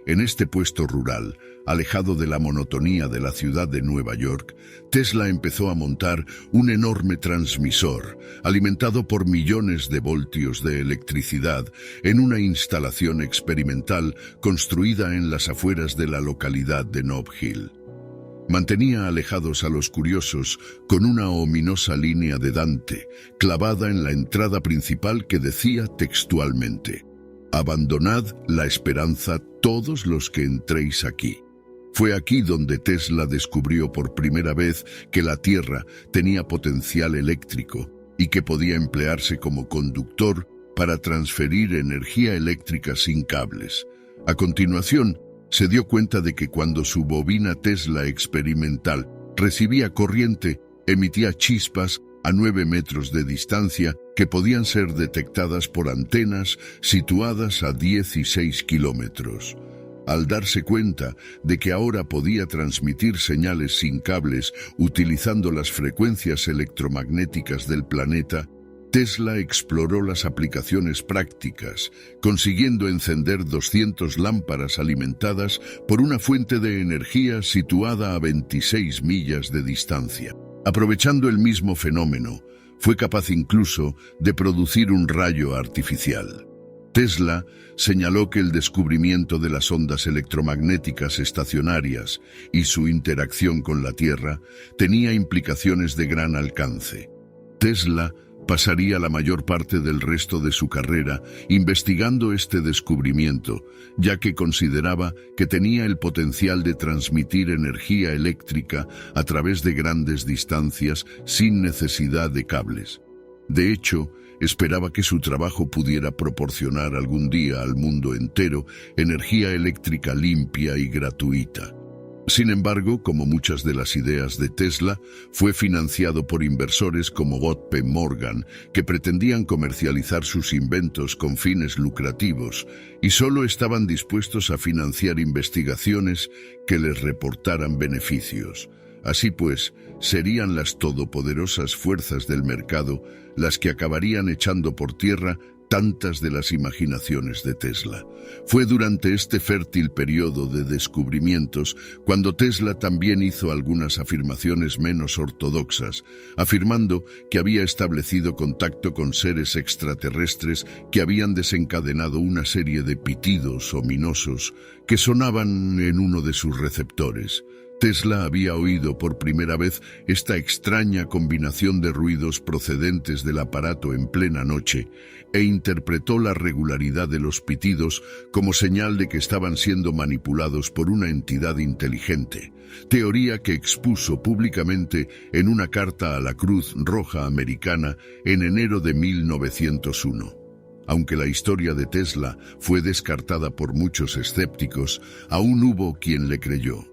En este puesto rural, alejado de la monotonía de la ciudad de Nueva York, Tesla empezó a montar un enorme transmisor, alimentado por millones de voltios de electricidad, en una instalación experimental construida en las afueras de la localidad de Nob Hill. Mantenía alejados a los curiosos con una ominosa línea de Dante, clavada en la entrada principal que decía textualmente: «Abandonad la esperanza todos los que entréis aquí». Fue aquí donde Tesla descubrió por primera vez que la Tierra tenía potencial eléctrico y que podía emplearse como conductor para transferir energía eléctrica sin cables. A continuación, se dio cuenta de que cuando su bobina Tesla experimental recibía corriente, emitía chispas a 9 metros de distancia que podían ser detectadas por antenas situadas a 16 kilómetros. Al darse cuenta de que ahora podía transmitir señales sin cables utilizando las frecuencias electromagnéticas del planeta, Tesla exploró las aplicaciones prácticas, consiguiendo encender 200 lámparas alimentadas por una fuente de energía situada a 26 millas de distancia. Aprovechando el mismo fenómeno, fue capaz incluso de producir un rayo artificial. Tesla señaló que el descubrimiento de las ondas electromagnéticas estacionarias y su interacción con la Tierra tenía implicaciones de gran alcance. Tesla pasaría la mayor parte del resto de su carrera investigando este descubrimiento, ya que consideraba que tenía el potencial de transmitir energía eléctrica a través de grandes distancias sin necesidad de cables. De hecho, esperaba que su trabajo pudiera proporcionar algún día al mundo entero energía eléctrica limpia y gratuita. Sin embargo, como muchas de las ideas de Tesla, fue financiado por inversores como JP Morgan, que pretendían comercializar sus inventos con fines lucrativos y solo estaban dispuestos a financiar investigaciones que les reportaran beneficios. Así pues, serían las todopoderosas fuerzas del mercado las que acabarían echando por tierra tantas de las imaginaciones de Tesla. Fue durante este fértil periodo de descubrimientos cuando Tesla también hizo algunas afirmaciones menos ortodoxas, afirmando que había establecido contacto con seres extraterrestres que habían desencadenado una serie de pitidos ominosos que sonaban en uno de sus receptores. Tesla había oído por primera vez esta extraña combinación de ruidos procedentes del aparato en plena noche e interpretó la regularidad de los pitidos como señal de que estaban siendo manipulados por una entidad inteligente, teoría que expuso públicamente en una carta a la Cruz Roja Americana en enero de 1901. Aunque la historia de Tesla fue descartada por muchos escépticos, aún hubo quien le creyó.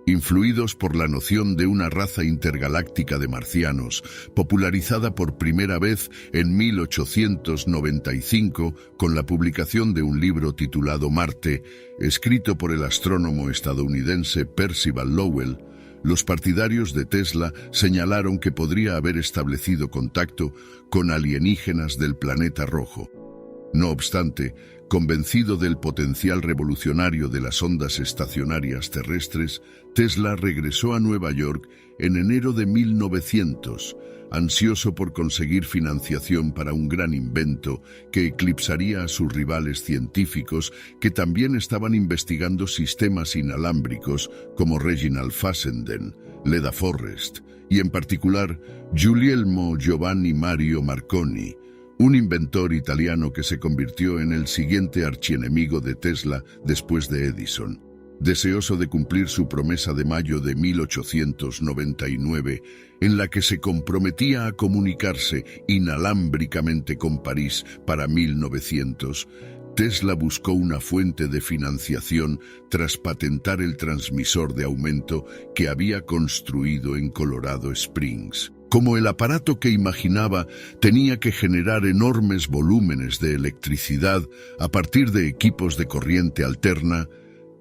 Influidos por la noción de una raza intergaláctica de marcianos, popularizada por primera vez en 1895 con la publicación de un libro titulado Marte, escrito por el astrónomo estadounidense Percival Lowell, los partidarios de Tesla señalaron que podría haber establecido contacto con alienígenas del planeta rojo. No obstante, convencido del potencial revolucionario de las ondas estacionarias terrestres, Tesla regresó a Nueva York en enero de 1900, ansioso por conseguir financiación para un gran invento que eclipsaría a sus rivales científicos que también estaban investigando sistemas inalámbricos como Reginald Fessenden, Leda Forrest y en particular Guglielmo Giovanni Mario Marconi, un inventor italiano que se convirtió en el siguiente archienemigo de Tesla después de Edison. Deseoso de cumplir su promesa de mayo de 1899, en la que se comprometía a comunicarse inalámbricamente con París para 1900, Tesla buscó una fuente de financiación tras patentar el transmisor de aumento que había construido en Colorado Springs. Como el aparato que imaginaba tenía que generar enormes volúmenes de electricidad a partir de equipos de corriente alterna,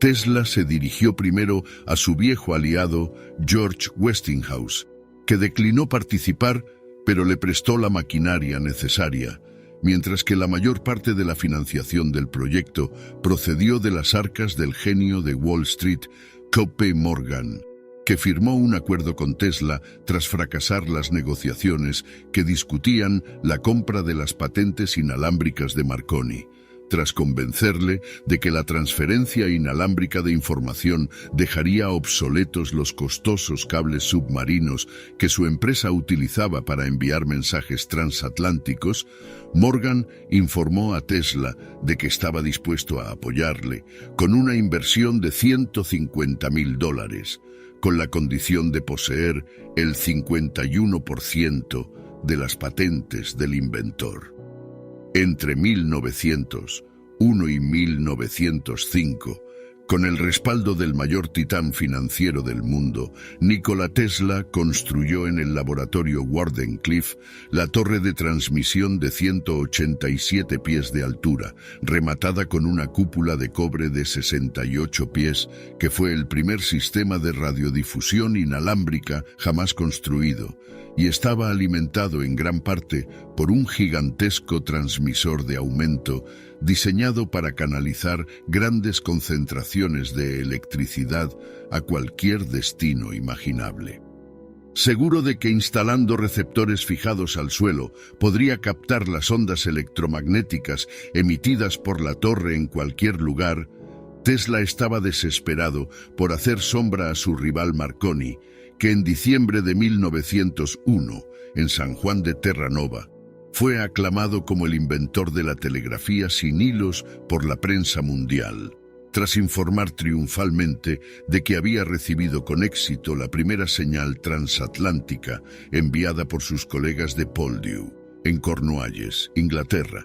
Tesla se dirigió primero a su viejo aliado George Westinghouse, que declinó participar, pero le prestó la maquinaria necesaria, mientras que la mayor parte de la financiación del proyecto procedió de las arcas del genio de Wall Street, J.P. Morgan, que firmó un acuerdo con Tesla tras fracasar las negociaciones que discutían la compra de las patentes inalámbricas de Marconi. Tras convencerle de que la transferencia inalámbrica de información dejaría obsoletos los costosos cables submarinos que su empresa utilizaba para enviar mensajes transatlánticos, Morgan informó a Tesla de que estaba dispuesto a apoyarle con una inversión de $150,000, con la condición de poseer el 51% de las patentes del inventor. Entre 1901 y 1905, con el respaldo del mayor titán financiero del mundo, Nikola Tesla construyó en el laboratorio Wardenclyffe la torre de transmisión de 187 pies de altura, rematada con una cúpula de cobre de 68 pies, que fue el primer sistema de radiodifusión inalámbrica jamás construido, y estaba alimentado en gran parte por un gigantesco transmisor de aumento diseñado para canalizar grandes concentraciones de electricidad a cualquier destino imaginable. Seguro de que instalando receptores fijados al suelo podría captar las ondas electromagnéticas emitidas por la torre en cualquier lugar, Tesla estaba desesperado por hacer sombra a su rival Marconi, que en diciembre de 1901, en San Juan de Terranova, fue aclamado como el inventor de la telegrafía sin hilos por la prensa mundial, tras informar triunfalmente de que había recibido con éxito la primera señal transatlántica enviada por sus colegas de Poldhu, en Cornualles, Inglaterra.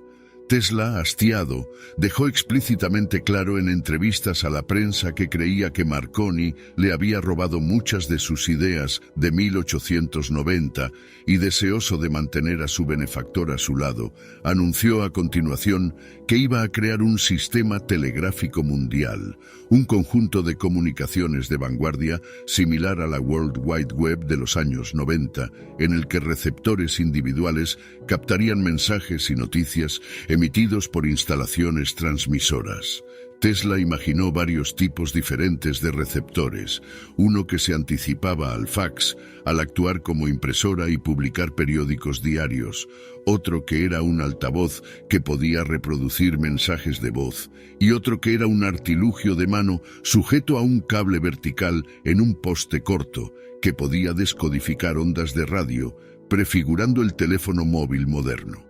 Tesla, hastiado, dejó explícitamente claro en entrevistas a la prensa que creía que Marconi le había robado muchas de sus ideas de 1890 y, deseoso de mantener a su benefactor a su lado, anunció a continuación que iba a crear un sistema telegráfico mundial, un conjunto de comunicaciones de vanguardia similar a la World Wide Web de los años 90, en el que receptores individuales captarían mensajes y noticias emitidos por instalaciones transmisoras. Tesla imaginó varios tipos diferentes de receptores, uno que se anticipaba al fax, al actuar como impresora y publicar periódicos diarios, otro que era un altavoz que podía reproducir mensajes de voz, y otro que era un artilugio de mano sujeto a un cable vertical en un poste corto, que podía descodificar ondas de radio, prefigurando el teléfono móvil moderno.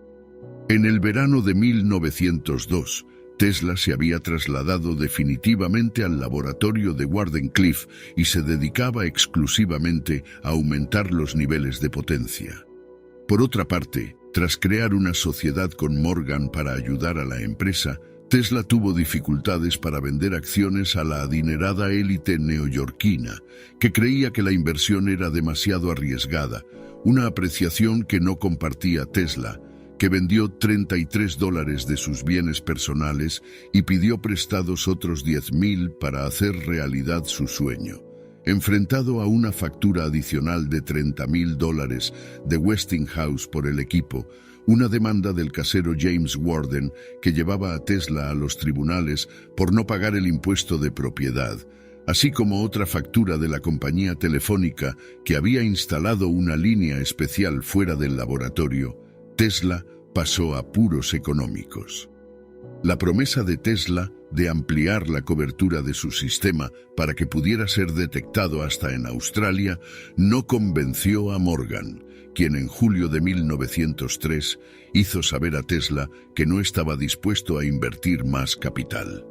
En el verano de 1902, Tesla se había trasladado definitivamente al laboratorio de Wardenclyffe y se dedicaba exclusivamente a aumentar los niveles de potencia. Por otra parte, tras crear una sociedad con Morgan para ayudar a la empresa, Tesla tuvo dificultades para vender acciones a la adinerada élite neoyorquina, que creía que la inversión era demasiado arriesgada, una apreciación que no compartía Tesla, que vendió $33 de sus bienes personales y pidió prestados otros 10,000 para hacer realidad su sueño. Enfrentado a una factura adicional de $30,000 de Westinghouse por el equipo, una demanda del casero James Warden que llevaba a Tesla a los tribunales por no pagar el impuesto de propiedad, así como otra factura de la compañía telefónica que había instalado una línea especial fuera del laboratorio, Tesla pasó a apuros económicos. La promesa de Tesla de ampliar la cobertura de su sistema para que pudiera ser detectado hasta en Australia no convenció a Morgan, quien en julio de 1903 hizo saber a Tesla que no estaba dispuesto a invertir más capital.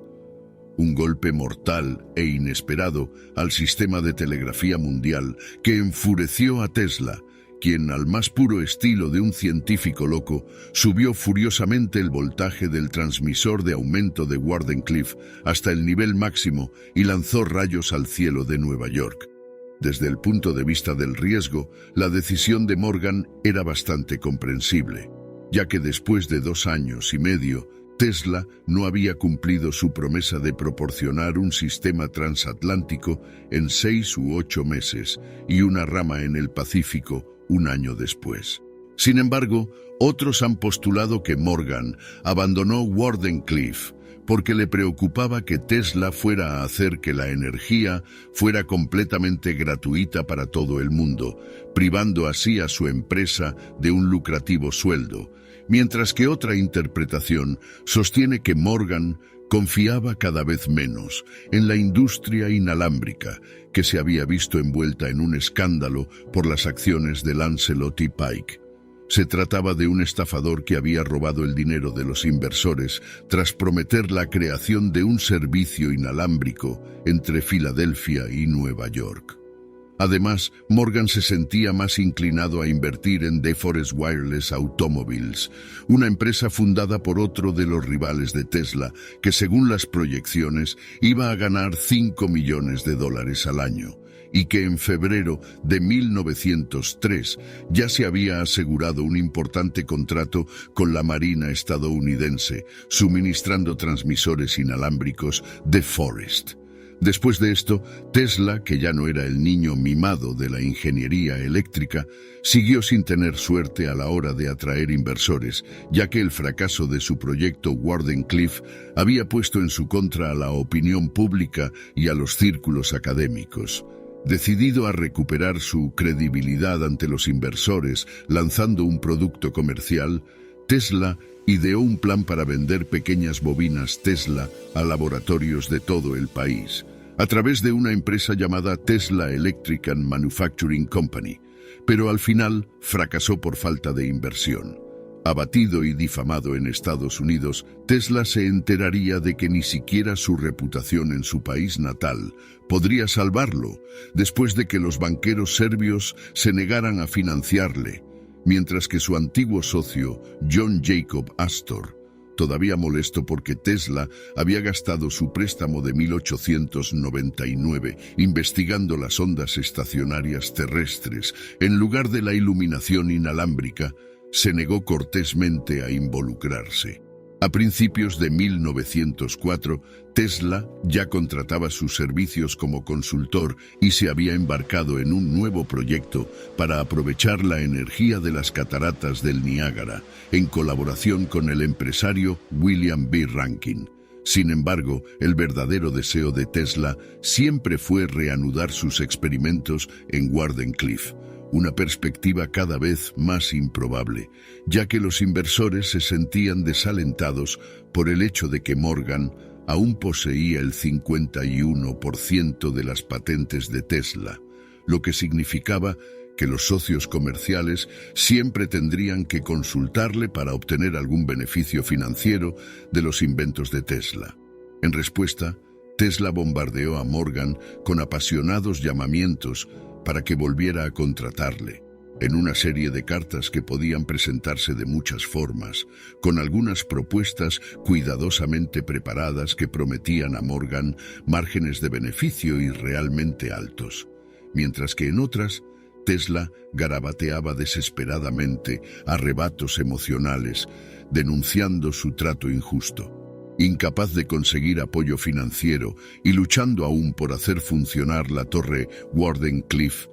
Un golpe mortal e inesperado al sistema de telegrafía mundial que enfureció a Tesla, quien, al más puro estilo de un científico loco, subió furiosamente el voltaje del transmisor de aumento de Wardenclyffe hasta el nivel máximo y lanzó rayos al cielo de Nueva York. Desde el punto de vista del riesgo, la decisión de Morgan era bastante comprensible, ya que después de 2 años y medio, Tesla no había cumplido su promesa de proporcionar un sistema transatlántico en 6 u 8 meses y una rama en el Pacífico 1 año después. Sin embargo, otros han postulado que Morgan abandonó Wardenclyffe porque le preocupaba que Tesla fuera a hacer que la energía fuera completamente gratuita para todo el mundo, privando así a su empresa de un lucrativo sueldo, mientras que otra interpretación sostiene que Morgan confiaba cada vez menos en la industria inalámbrica, que se había visto envuelta en un escándalo por las acciones de Lancelot y Pike. Se trataba de un estafador que había robado el dinero de los inversores tras prometer la creación de un servicio inalámbrico entre Filadelfia y Nueva York. Además, Morgan se sentía más inclinado a invertir en DeForest Wireless Automobiles, una empresa fundada por otro de los rivales de Tesla, que según las proyecciones iba a ganar $5 millones al año, y que en febrero de 1903 ya se había asegurado un importante contrato con la Marina estadounidense, suministrando transmisores inalámbricos DeForest. Después de esto, Tesla, que ya no era el niño mimado de la ingeniería eléctrica, siguió sin tener suerte a la hora de atraer inversores, ya que el fracaso de su proyecto Wardenclyffe había puesto en su contra a la opinión pública y a los círculos académicos. Decidido a recuperar su credibilidad ante los inversores lanzando un producto comercial, Tesla ideó un plan para vender pequeñas bobinas Tesla a laboratorios de todo el país, a través de una empresa llamada Tesla Electric and Manufacturing Company, pero al final fracasó por falta de inversión. Abatido y difamado en Estados Unidos, Tesla se enteraría de que ni siquiera su reputación en su país natal podría salvarlo, después de que los banqueros serbios se negaran a financiarle, mientras que su antiguo socio, John Jacob Astor, todavía molesto porque Tesla había gastado su préstamo de 1899 investigando las ondas estacionarias terrestres en lugar de la iluminación inalámbrica, se negó cortésmente a involucrarse. A principios de 1904, Tesla ya contrataba sus servicios como consultor y se había embarcado en un nuevo proyecto para aprovechar la energía de las cataratas del Niágara, en colaboración con el empresario William B. Rankin. Sin embargo, el verdadero deseo de Tesla siempre fue reanudar sus experimentos en Wardenclyffe, una perspectiva cada vez más improbable, ya que los inversores se sentían desalentados por el hecho de que Morgan aún poseía el 51% de las patentes de Tesla, lo que significaba que los socios comerciales siempre tendrían que consultarle para obtener algún beneficio financiero de los inventos de Tesla. En respuesta, Tesla bombardeó a Morgan con apasionados llamamientos para que volviera a contratarle, en una serie de cartas que podían presentarse de muchas formas, con algunas propuestas cuidadosamente preparadas que prometían a Morgan márgenes de beneficio irrealmente altos, mientras que en otras, Tesla garabateaba desesperadamente arrebatos emocionales, denunciando su trato injusto. Incapaz de conseguir apoyo financiero y luchando aún por hacer funcionar la torre Wardenclyffe,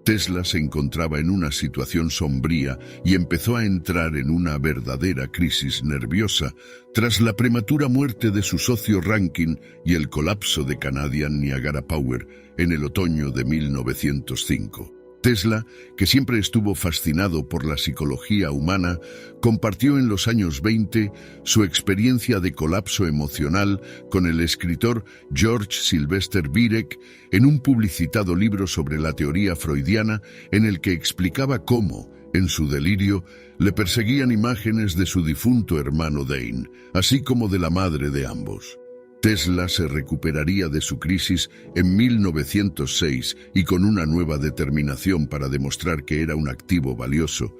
Tesla se encontraba en una situación sombría y empezó a entrar en una verdadera crisis nerviosa tras la prematura muerte de su socio Rankin y el colapso de Canadian Niagara Power en el otoño de 1905. Tesla, que siempre estuvo fascinado por la psicología humana, compartió en los años 20 su experiencia de colapso emocional con el escritor George Sylvester Birek en un publicitado libro sobre la teoría freudiana en el que explicaba cómo, en su delirio, le perseguían imágenes de su difunto hermano Dane, así como de la madre de ambos. Tesla se recuperaría de su crisis en 1906 y con una nueva determinación para demostrar que era un activo valioso,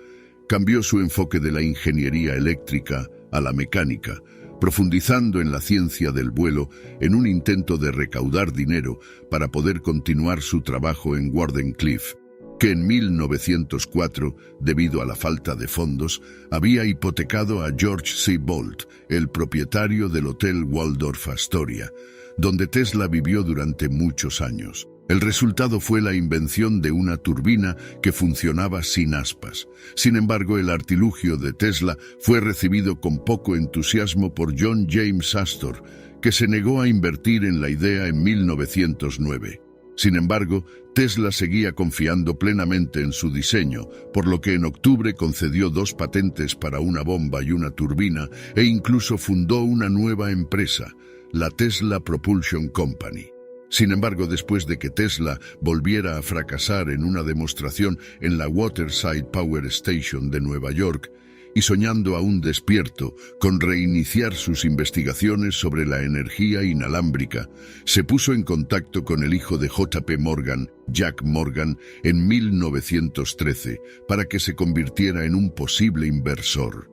cambió su enfoque de la ingeniería eléctrica a la mecánica, profundizando en la ciencia del vuelo en un intento de recaudar dinero para poder continuar su trabajo en Wardenclyffe, que en 1904, debido a la falta de fondos, había hipotecado a George C. Bolt, el propietario del Hotel Waldorf Astoria, donde Tesla vivió durante muchos años. El resultado fue la invención de una turbina que funcionaba sin aspas. Sin embargo, el artilugio de Tesla fue recibido con poco entusiasmo por John James Astor, que se negó a invertir en la idea en 1909. Sin embargo, Tesla seguía confiando plenamente en su diseño, por lo que en octubre concedió 2 patentes para una bomba y una turbina e incluso fundó una nueva empresa, la Tesla Propulsion Company. Sin embargo, después de que Tesla volviera a fracasar en una demostración en la Waterside Power Station de Nueva York, y soñando aún despierto con reiniciar sus investigaciones sobre la energía inalámbrica, se puso en contacto con el hijo de J.P. Morgan, Jack Morgan, en 1913 para que se convirtiera en un posible inversor.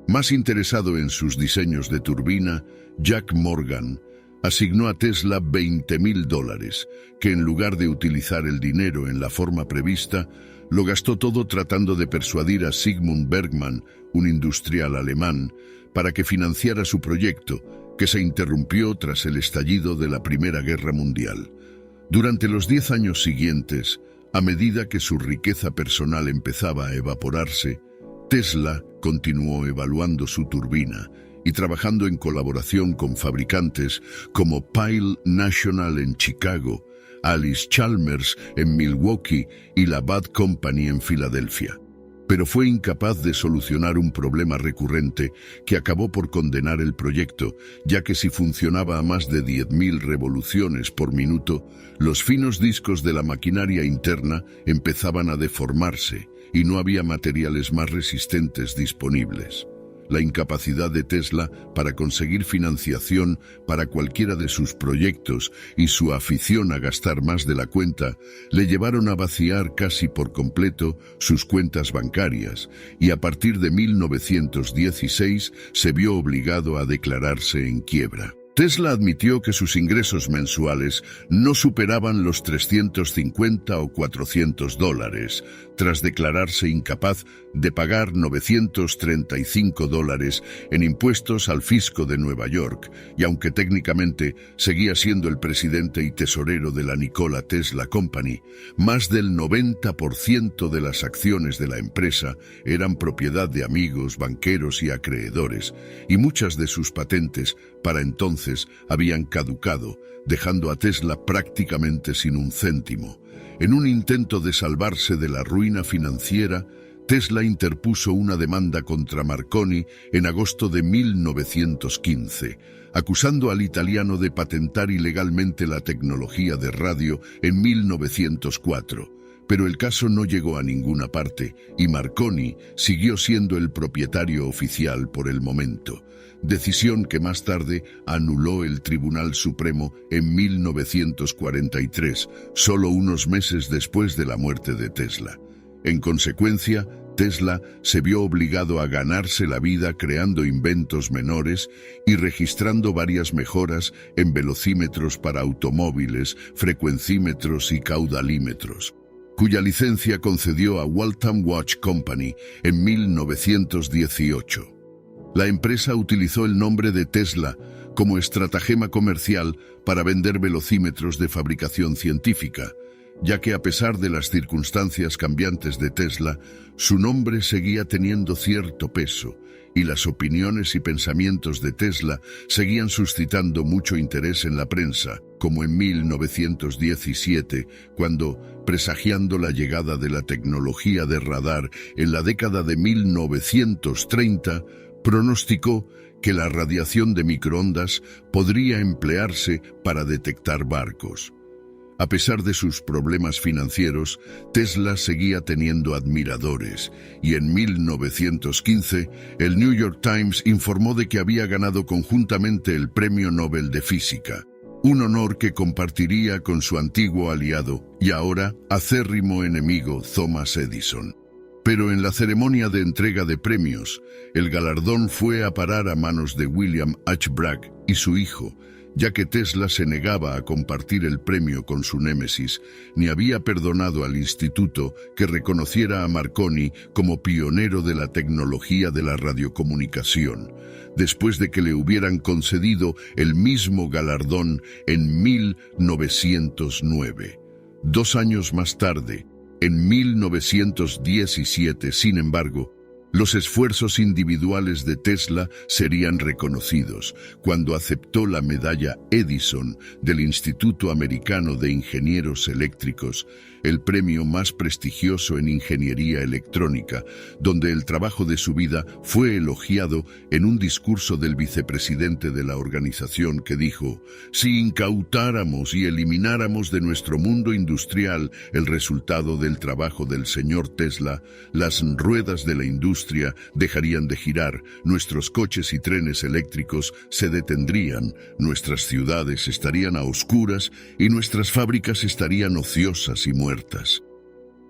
Más interesado en sus diseños de turbina, Jack Morgan asignó a Tesla $20,000, que en lugar de utilizar el dinero en la forma prevista, lo gastó todo tratando de persuadir a Sigmund Bergman, un industrial alemán, para que financiara su proyecto, que se interrumpió tras el estallido de la Primera Guerra Mundial. Durante los 10 años siguientes, a medida que su riqueza personal empezaba a evaporarse, Tesla continuó evaluando su turbina y trabajando en colaboración con fabricantes como Pyle National en Chicago, Alice Chalmers en Milwaukee y la Bad Company en Filadelfia. Pero fue incapaz de solucionar un problema recurrente que acabó por condenar el proyecto, ya que si funcionaba a más de 10.000 revoluciones por minuto, los finos discos de la maquinaria interna empezaban a deformarse y no había materiales más resistentes disponibles. La incapacidad de Tesla para conseguir financiación para cualquiera de sus proyectos y su afición a gastar más de la cuenta le llevaron a vaciar casi por completo sus cuentas bancarias y a partir de 1916 se vio obligado a declararse en quiebra. Tesla admitió que sus ingresos mensuales no superaban los $350 o $400, tras declararse incapaz de pagar $935 en impuestos al fisco de Nueva York, y aunque técnicamente seguía siendo el presidente y tesorero de la Nikola Tesla Company, más del 90% de las acciones de la empresa eran propiedad de amigos, banqueros y acreedores, y muchas de sus patentes para entonces habían caducado, dejando a Tesla prácticamente sin un céntimo. En un intento de salvarse de la ruina financiera, Tesla interpuso una demanda contra Marconi en agosto de 1915, acusando al italiano de patentar ilegalmente la tecnología de radio en 1904. Pero el caso no llegó a ninguna parte y Marconi siguió siendo el propietario oficial por el momento, decisión que más tarde anuló el Tribunal Supremo en 1943, solo unos meses después de la muerte de Tesla. En consecuencia, Tesla se vio obligado a ganarse la vida creando inventos menores y registrando varias mejoras en velocímetros para automóviles, frecuencímetros y caudalímetros, cuya licencia concedió a Waltham Watch Company en 1918. La empresa utilizó el nombre de Tesla como estratagema comercial para vender velocímetros de fabricación científica, ya que a pesar de las circunstancias cambiantes de Tesla, su nombre seguía teniendo cierto peso y las opiniones y pensamientos de Tesla seguían suscitando mucho interés en la prensa, como en 1917, cuando, presagiando la llegada de la tecnología de radar en la década de 1930, pronosticó que la radiación de microondas podría emplearse para detectar barcos. A pesar de sus problemas financieros, Tesla seguía teniendo admiradores, y en 1915, el New York Times informó de que había ganado conjuntamente el Premio Nobel de Física, un honor que compartiría con su antiguo aliado y ahora acérrimo enemigo Thomas Edison. Pero en la ceremonia de entrega de premios, el galardón fue a parar a manos de William H. Bragg y su hijo, ya que Tesla se negaba a compartir el premio con su némesis, ni había perdonado al instituto que reconociera a Marconi como pionero de la tecnología de la radiocomunicación, después de que le hubieran concedido el mismo galardón en 1909. 2 años más tarde, en 1917, sin embargo, los esfuerzos individuales de Tesla serían reconocidos cuando aceptó la medalla Edison del Instituto Americano de Ingenieros Eléctricos, el premio más prestigioso en ingeniería electrónica, donde el trabajo de su vida fue elogiado en un discurso del vicepresidente de la organización que dijo: «Si incautáramos y elimináramos de nuestro mundo industrial el resultado del trabajo del señor Tesla, las ruedas de la industria dejarían de girar, nuestros coches y trenes eléctricos se detendrían, nuestras ciudades estarían a oscuras y nuestras fábricas estarían ociosas y muertas».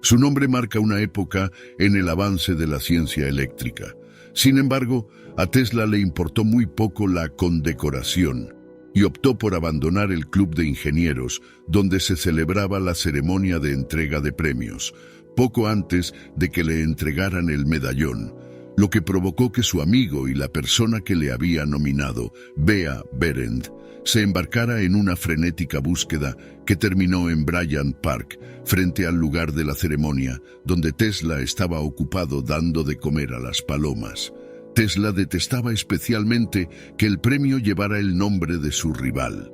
Su nombre marca una época en el avance de la ciencia eléctrica. Sin embargo, a Tesla le importó muy poco la condecoración y optó por abandonar el club de ingenieros, donde se celebraba la ceremonia de entrega de premios, poco antes de que le entregaran el medallón, lo que provocó que su amigo y la persona que le había nominado, Bea Berendt, se embarcara en una frenética búsqueda que terminó en Bryant Park, frente al lugar de la ceremonia, donde Tesla estaba ocupado dando de comer a las palomas. Tesla detestaba especialmente que el premio llevara el nombre de su rival.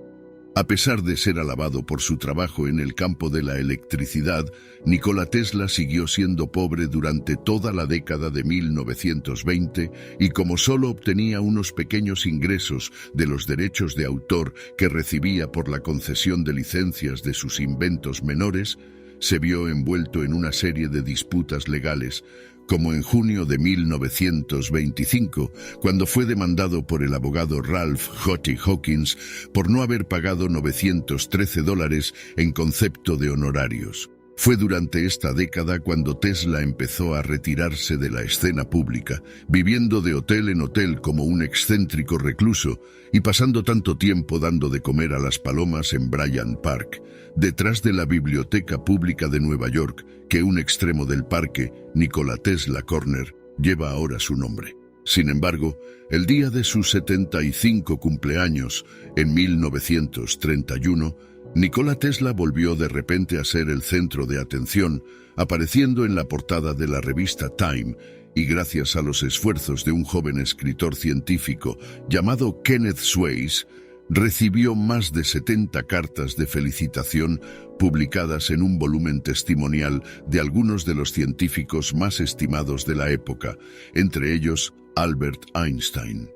A pesar de ser alabado por su trabajo en el campo de la electricidad, Nikola Tesla siguió siendo pobre durante toda la década de 1920 y como solo obtenía unos pequeños ingresos de los derechos de autor que recibía por la concesión de licencias de sus inventos menores, se vio envuelto en una serie de disputas legales, como en junio de 1925, cuando fue demandado por el abogado Ralph J. Hawkins por no haber pagado $913 en concepto de honorarios. Fue durante esta década cuando Tesla empezó a retirarse de la escena pública, viviendo de hotel en hotel como un excéntrico recluso y pasando tanto tiempo dando de comer a las palomas en Bryant Park, detrás de la Biblioteca Pública de Nueva York, que un extremo del parque, Nikola Tesla Corner, lleva ahora su nombre. Sin embargo, el día de su 75 cumpleaños, en 1931, Nikola Tesla volvió de repente a ser el centro de atención, apareciendo en la portada de la revista Time y gracias a los esfuerzos de un joven escritor científico llamado Kenneth Swayze, recibió más de 70 cartas de felicitación publicadas en un volumen testimonial de algunos de los científicos más estimados de la época, entre ellos Albert Einstein.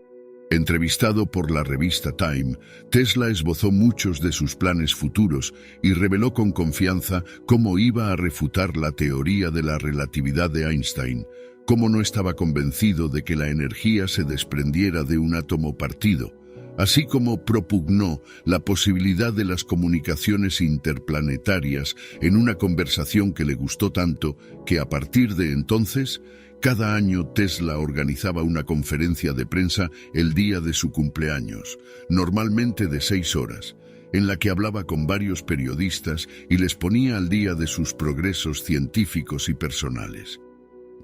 Entrevistado por la revista Time, Tesla esbozó muchos de sus planes futuros y reveló con confianza cómo iba a refutar la teoría de la relatividad de Einstein, cómo no estaba convencido de que la energía se desprendiera de un átomo partido, así como propugnó la posibilidad de las comunicaciones interplanetarias en una conversación que le gustó tanto que a partir de entonces, cada año Tesla organizaba una conferencia de prensa el día de su cumpleaños, normalmente de 6 horas, en la que hablaba con varios periodistas y les ponía al día de sus progresos científicos y personales.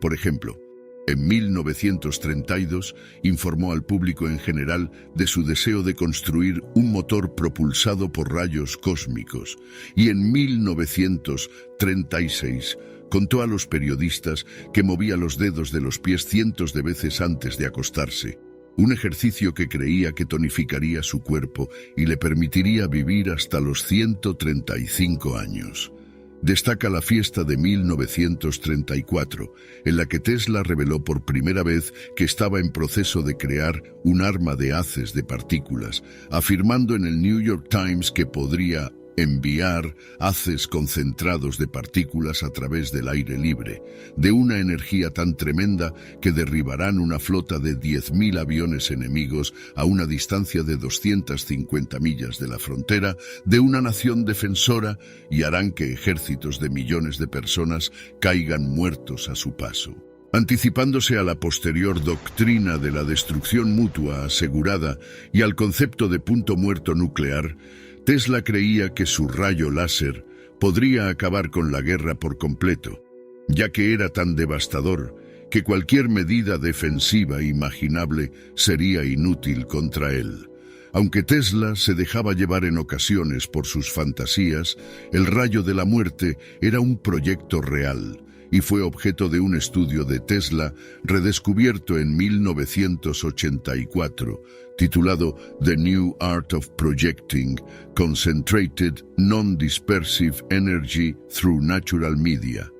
Por ejemplo, en 1932 informó al público en general de su deseo de construir un motor propulsado por rayos cósmicos y en 1936 contó a los periodistas que movía los dedos de los pies cientos de veces antes de acostarse, un ejercicio que creía que tonificaría su cuerpo y le permitiría vivir hasta los 135 años. Destaca la fiesta de 1934, en la que Tesla reveló por primera vez que estaba en proceso de crear un arma de haces de partículas, afirmando en el New York Times que podría enviar haces concentrados de partículas a través del aire libre, de una energía tan tremenda que derribarán una flota de 10.000 aviones enemigos a una distancia de 250 millas de la frontera de una nación defensora y harán que ejércitos de millones de personas caigan muertos a su paso. Anticipándose a la posterior doctrina de la destrucción mutua asegurada y al concepto de punto muerto nuclear, Tesla creía que su rayo láser podría acabar con la guerra por completo, ya que era tan devastador que cualquier medida defensiva imaginable sería inútil contra él. Aunque Tesla se dejaba llevar en ocasiones por sus fantasías, el rayo de la muerte era un proyecto real y fue objeto de un estudio de Tesla redescubierto en 1984, titulado The New Art of Projecting Concentrated Non-Dispersive Energy Through Natural Media.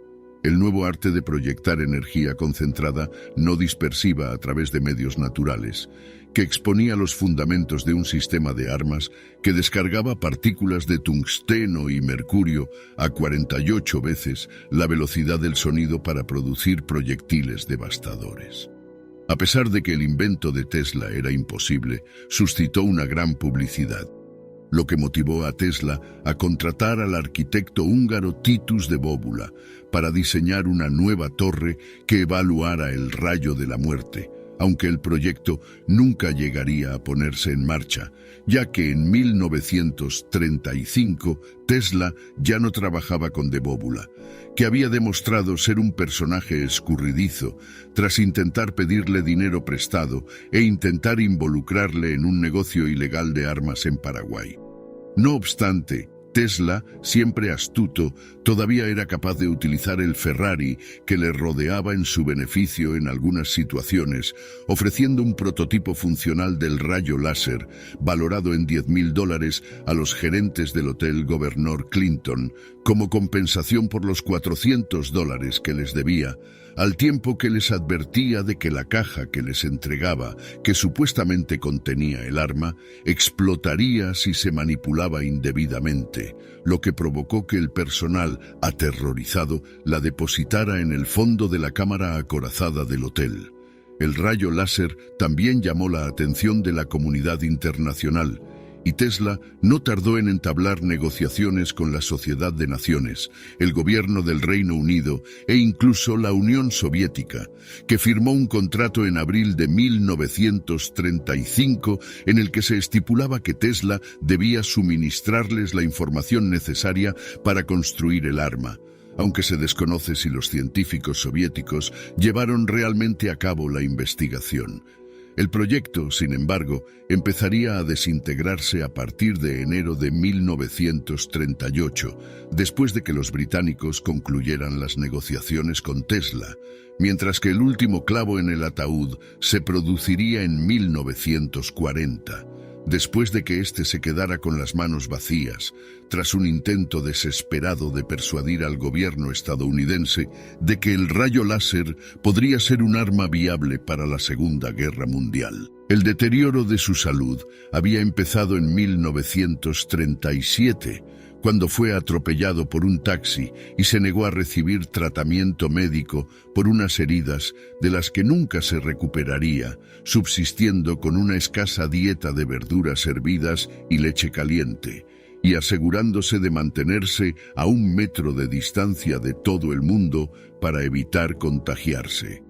El nuevo arte de proyectar energía concentrada no dispersiva a través de medios naturales, que exponía los fundamentos de un sistema de armas que descargaba partículas de tungsteno y mercurio a 48 veces la velocidad del sonido para producir proyectiles devastadores. A pesar de que el invento de Tesla era imposible, suscitó una gran publicidad, lo que motivó a Tesla a contratar al arquitecto húngaro Titus de Bóbula para diseñar una nueva torre que evaluara el rayo de la muerte, aunque el proyecto nunca llegaría a ponerse en marcha, ya que en 1935 Tesla ya no trabajaba con de Bóbula, que había demostrado ser un personaje escurridizo tras intentar pedirle dinero prestado e intentar involucrarle en un negocio ilegal de armas en Paraguay. No obstante, Tesla, siempre astuto, todavía era capaz de utilizar el Ferrari que le rodeaba en su beneficio en algunas situaciones, ofreciendo un prototipo funcional del rayo láser, valorado en $10.000 a los gerentes del Hotel Governor Clinton, como compensación por los $400 que les debía, al tiempo que les advertía de que la caja que les entregaba, que supuestamente contenía el arma, explotaría si se manipulaba indebidamente, lo que provocó que el personal, aterrorizado, la depositara en el fondo de la cámara acorazada del hotel. El rayo láser también llamó la atención de la comunidad internacional, y Tesla no tardó en entablar negociaciones con la Sociedad de Naciones, el gobierno del Reino Unido e incluso la Unión Soviética, que firmó un contrato en abril de 1935 en el que se estipulaba que Tesla debía suministrarles la información necesaria para construir el arma, aunque se desconoce si los científicos soviéticos llevaron realmente a cabo la investigación. El proyecto, sin embargo, empezaría a desintegrarse a partir de enero de 1938, después de que los británicos concluyeran las negociaciones con Tesla, mientras que el último clavo en el ataúd se produciría en 1940, después de que éste se quedara con las manos vacías, tras un intento desesperado de persuadir al gobierno estadounidense de que el rayo láser podría ser un arma viable para la Segunda Guerra Mundial. El deterioro de su salud había empezado en 1937, cuando fue atropellado por un taxi y se negó a recibir tratamiento médico por unas heridas de las que nunca se recuperaría, subsistiendo con una escasa dieta de verduras hervidas y leche caliente, y asegurándose de mantenerse a 1 metro de distancia de todo el mundo para evitar contagiarse.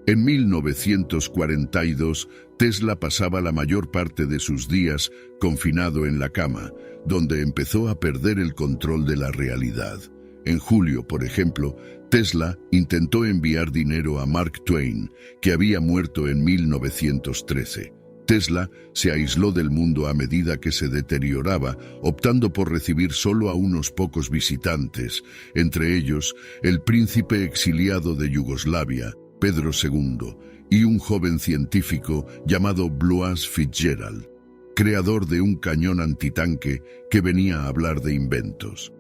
En 1942, Tesla pasaba la mayor parte de sus días confinado en la cama, donde empezó a perder el control de la realidad. En julio, por ejemplo, Tesla intentó enviar dinero a Mark Twain, que había muerto en 1913. Tesla se aisló del mundo a medida que se deterioraba, optando por recibir solo a unos pocos visitantes, entre ellos el príncipe exiliado de Yugoslavia, Pedro II, y un joven científico llamado Bluas Fitzgerald, creador de un cañón antitanque que venía a hablar de inventos.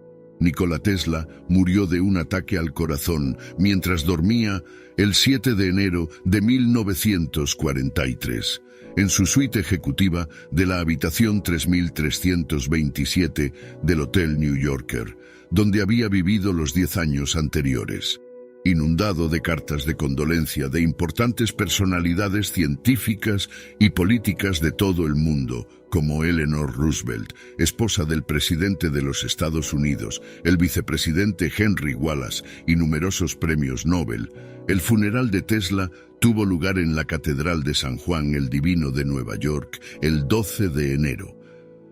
Nikola Tesla murió de un ataque al corazón mientras dormía el 7 de enero de 1943, en su suite ejecutiva de la habitación 3327 del Hotel New Yorker, donde había vivido los 10 años anteriores. Inundado de cartas de condolencia de importantes personalidades científicas y políticas de todo el mundo, como Eleanor Roosevelt, esposa del presidente de los Estados Unidos, el vicepresidente Henry Wallace y numerosos premios Nobel, el funeral de Tesla tuvo lugar en la Catedral de San Juan el Divino de Nueva York el 12 de enero.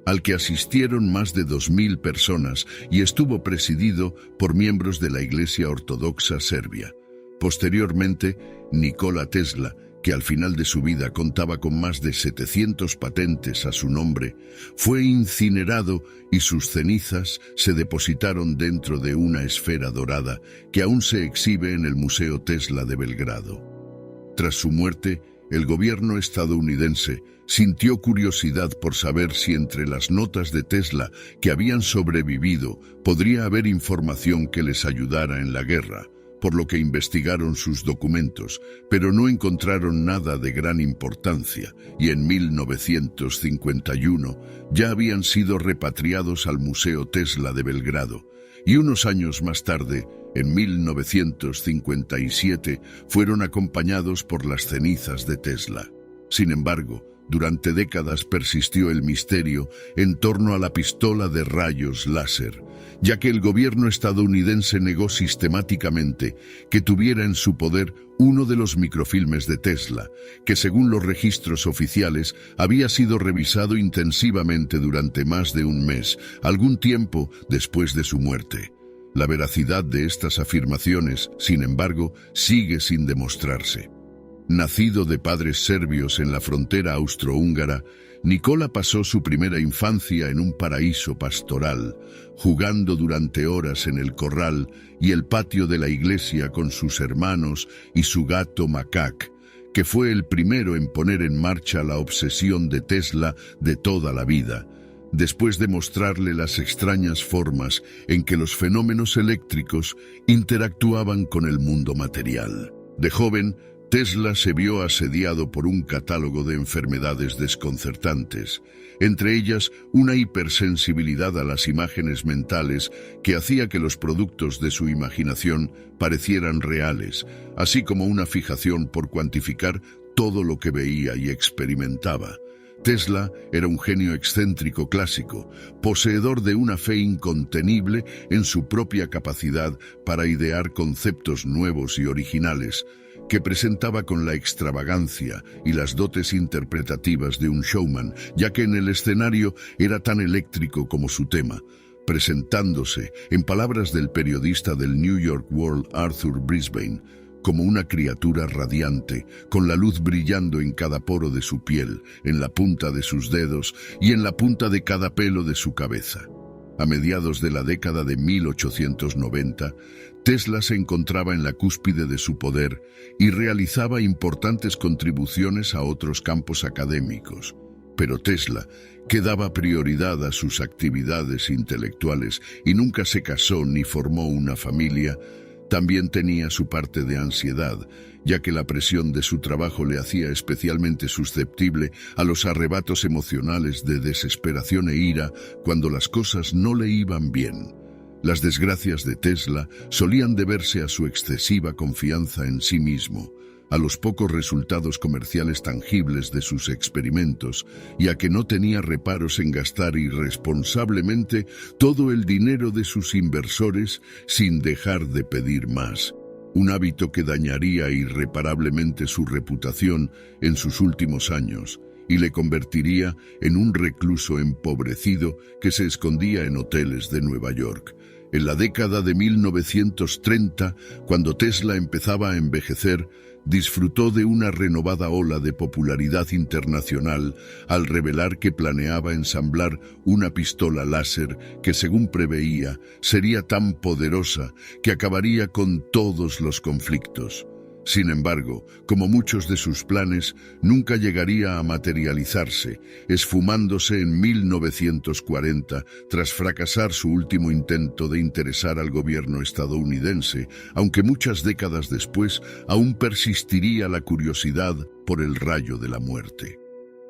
Al que asistieron más de 2000 personas y estuvo presidido por miembros de la Iglesia Ortodoxa Serbia. Posteriormente, Nikola Tesla, que al final de su vida contaba con más de 700 patentes a su nombre, fue incinerado y sus cenizas se depositaron dentro de una esfera dorada que aún se exhibe en el Museo Tesla de Belgrado. Tras su muerte, el gobierno estadounidense sintió curiosidad por saber si entre las notas de Tesla que habían sobrevivido podría haber información que les ayudara en la guerra, por lo que investigaron sus documentos, pero no encontraron nada de gran importancia, y en 1951 ya habían sido repatriados al Museo Tesla de Belgrado, y unos años más tarde, en 1957, fueron acompañados por las cenizas de Tesla. Sin embargo, durante décadas persistió el misterio en torno a la pistola de rayos láser, ya que el gobierno estadounidense negó sistemáticamente que tuviera en su poder uno de los microfilmes de Tesla, que según los registros oficiales había sido revisado intensivamente durante más de un mes, algún tiempo después de su muerte. La veracidad de estas afirmaciones, sin embargo, sigue sin demostrarse. Nacido de padres serbios en la frontera austrohúngara, Nikola pasó su primera infancia en un paraíso pastoral, jugando durante horas en el corral y el patio de la iglesia con sus hermanos y su gato Macaque, que fue el primero en poner en marcha la obsesión de Tesla de toda la vida, después de mostrarle las extrañas formas en que los fenómenos eléctricos interactuaban con el mundo material. De joven, Tesla se vio asediado por un catálogo de enfermedades desconcertantes, entre ellas una hipersensibilidad a las imágenes mentales que hacía que los productos de su imaginación parecieran reales, así como una fijación por cuantificar todo lo que veía y experimentaba. Tesla era un genio excéntrico clásico, poseedor de una fe incontenible en su propia capacidad para idear conceptos nuevos y originales, que presentaba con la extravagancia y las dotes interpretativas de un showman, ya que en el escenario era tan eléctrico como su tema, presentándose, en palabras del periodista del New York World Arthur Brisbane, como una criatura radiante, con la luz brillando en cada poro de su piel, en la punta de sus dedos y en la punta de cada pelo de su cabeza. A mediados de la década de 1890, Tesla se encontraba en la cúspide de su poder y realizaba importantes contribuciones a otros campos académicos. Pero Tesla, que daba prioridad a sus actividades intelectuales y nunca se casó ni formó una familia, también tenía su parte de ansiedad, ya que la presión de su trabajo le hacía especialmente susceptible a los arrebatos emocionales de desesperación e ira cuando las cosas no le iban bien. Las desgracias de Tesla solían deberse a su excesiva confianza en sí mismo, a los pocos resultados comerciales tangibles de sus experimentos y a que no tenía reparos en gastar irresponsablemente todo el dinero de sus inversores sin dejar de pedir más, un hábito que dañaría irreparablemente su reputación en sus últimos años y le convertiría en un recluso empobrecido que se escondía en hoteles de Nueva York. En la década de 1930, cuando Tesla empezaba a envejecer, disfrutó de una renovada ola de popularidad internacional al revelar que planeaba ensamblar una pistola láser que, según preveía, sería tan poderosa que acabaría con todos los conflictos. Sin embargo, como muchos de sus planes, nunca llegaría a materializarse, esfumándose en 1940 tras fracasar su último intento de interesar al gobierno estadounidense, aunque muchas décadas después aún persistiría la curiosidad por el rayo de la muerte.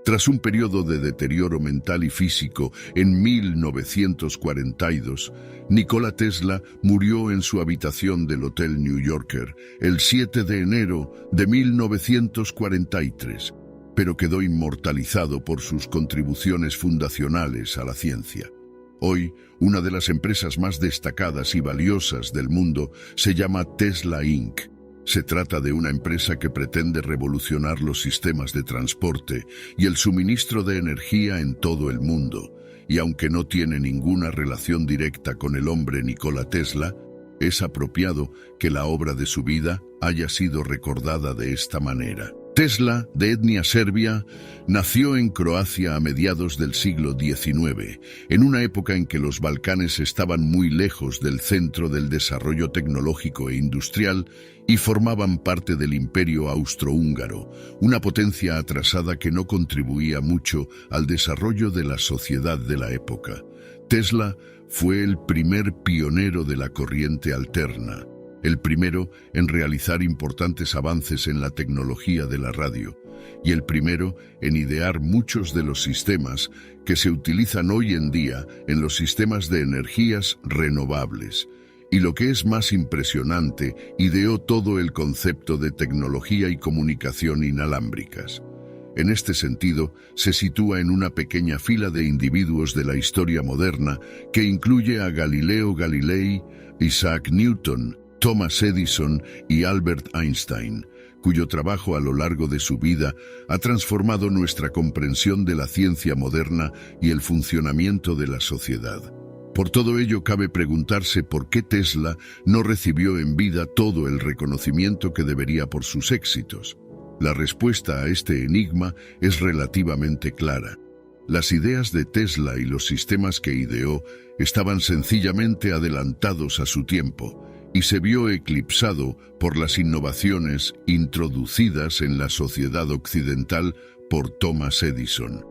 Tras un periodo de deterioro mental y físico, en 1942, Nikola Tesla murió en su habitación del Hotel New Yorker el 7 de enero de 1943, pero quedó inmortalizado por sus contribuciones fundacionales a la ciencia. Hoy, una de las empresas más destacadas y valiosas del mundo se llama Tesla Inc. Se trata de una empresa que pretende revolucionar los sistemas de transporte y el suministro de energía en todo el mundo, y aunque no tiene ninguna relación directa con el hombre Nikola Tesla, es apropiado que la obra de su vida haya sido recordada de esta manera. Tesla, de etnia serbia, nació en Croacia a mediados del siglo XIX, en una época en que los Balcanes estaban muy lejos del centro del desarrollo tecnológico e industrial y formaban parte del Imperio Austrohúngaro, una potencia atrasada que no contribuía mucho al desarrollo de la sociedad de la época. Tesla fue el primer pionero de la corriente alterna, el primero en realizar importantes avances en la tecnología de la radio, y el primero en idear muchos de los sistemas que se utilizan hoy en día en los sistemas de energías renovables. Y lo que es más impresionante, ideó todo el concepto de tecnología y comunicación inalámbricas. En este sentido, se sitúa en una pequeña fila de individuos de la historia moderna que incluye a Galileo Galilei, Isaac Newton, Thomas Edison y Albert Einstein, cuyo trabajo a lo largo de su vida ha transformado nuestra comprensión de la ciencia moderna y el funcionamiento de la sociedad. Por todo ello, cabe preguntarse por qué Tesla no recibió en vida todo el reconocimiento que debería por sus éxitos. La respuesta a este enigma es relativamente clara. Las ideas de Tesla y los sistemas que ideó estaban sencillamente adelantados a su tiempo, y se vio eclipsado por las innovaciones introducidas en la sociedad occidental por Thomas Edison.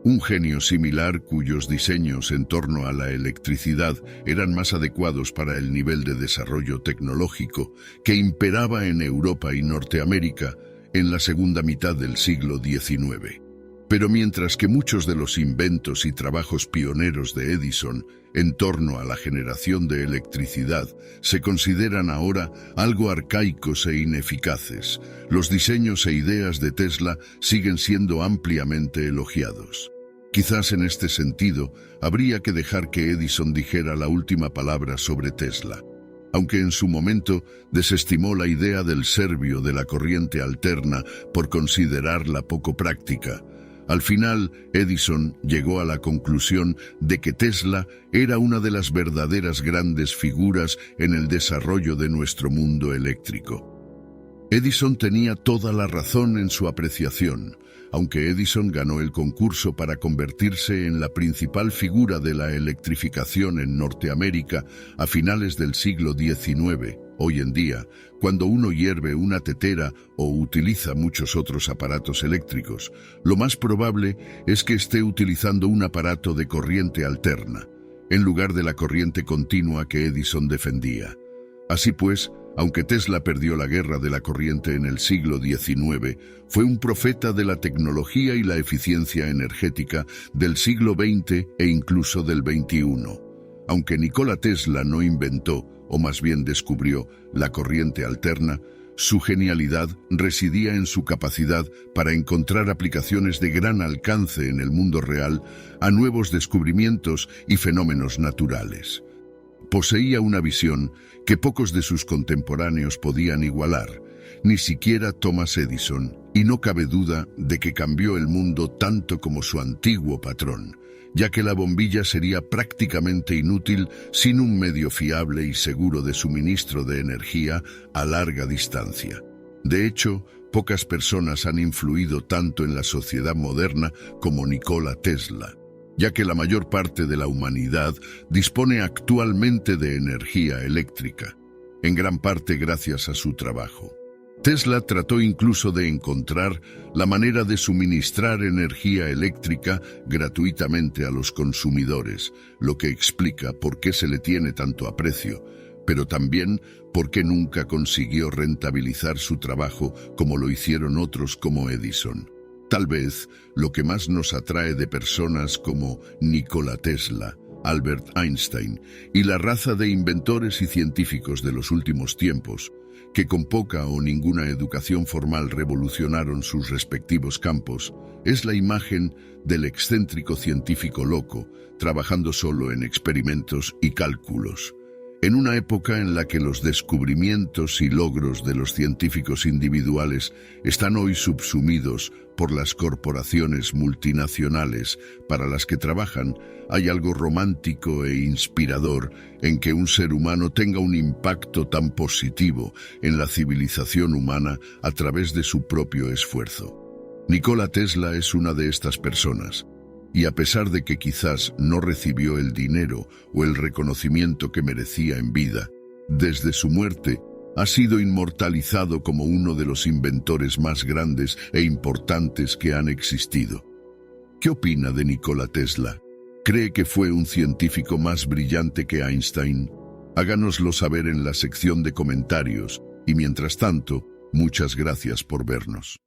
Un genio similar cuyos diseños en torno a la electricidad eran más adecuados para el nivel de desarrollo tecnológico que imperaba en Europa y Norteamérica en la segunda mitad del siglo XIX. Pero mientras que muchos de los inventos y trabajos pioneros de Edison en torno a la generación de electricidad se consideran ahora algo arcaicos e ineficaces, los diseños e ideas de Tesla siguen siendo ampliamente elogiados. Quizás en este sentido, habría que dejar que Edison dijera la última palabra sobre Tesla. Aunque en su momento desestimó la idea del serbio de la corriente alterna por considerarla poco práctica, al final, Edison llegó a la conclusión de que Tesla era una de las verdaderas grandes figuras en el desarrollo de nuestro mundo eléctrico. Edison tenía toda la razón en su apreciación. Aunque Edison ganó el concurso para convertirse en la principal figura de la electrificación en Norteamérica a finales del siglo XIX, hoy en día, cuando uno hierve una tetera o utiliza muchos otros aparatos eléctricos, lo más probable es que esté utilizando un aparato de corriente alterna, en lugar de la corriente continua que Edison defendía. Así pues, aunque Tesla perdió la guerra de la corriente en el siglo XIX, fue un profeta de la tecnología y la eficiencia energética del siglo XX e incluso del XXI. Aunque Nikola Tesla no inventó, o más bien descubrió, la corriente alterna, su genialidad residía en su capacidad para encontrar aplicaciones de gran alcance en el mundo real a nuevos descubrimientos y fenómenos naturales. Poseía una visión que pocos de sus contemporáneos podían igualar, ni siquiera Thomas Edison, y no cabe duda de que cambió el mundo tanto como su antiguo patrón, ya que la bombilla sería prácticamente inútil sin un medio fiable y seguro de suministro de energía a larga distancia. De hecho, pocas personas han influido tanto en la sociedad moderna como Nikola Tesla, ya que la mayor parte de la humanidad dispone actualmente de energía eléctrica, en gran parte gracias a su trabajo. Tesla trató incluso de encontrar la manera de suministrar energía eléctrica gratuitamente a los consumidores, lo que explica por qué se le tiene tanto aprecio, pero también por qué nunca consiguió rentabilizar su trabajo como lo hicieron otros como Edison. Tal vez lo que más nos atrae de personas como Nikola Tesla, Albert Einstein y la raza de inventores y científicos de los últimos tiempos, que con poca o ninguna educación formal revolucionaron sus respectivos campos, es la imagen del excéntrico científico loco, trabajando solo en experimentos y cálculos. En una época en la que los descubrimientos y logros de los científicos individuales están hoy subsumidos por las corporaciones multinacionales para las que trabajan, hay algo romántico e inspirador en que un ser humano tenga un impacto tan positivo en la civilización humana a través de su propio esfuerzo. Nikola Tesla es una de estas personas. Y a pesar de que quizás no recibió el dinero o el reconocimiento que merecía en vida, desde su muerte ha sido inmortalizado como uno de los inventores más grandes e importantes que han existido. ¿Qué opina de Nikola Tesla? ¿Cree que fue un científico más brillante que Einstein? Háganoslo saber en la sección de comentarios y mientras tanto, muchas gracias por vernos.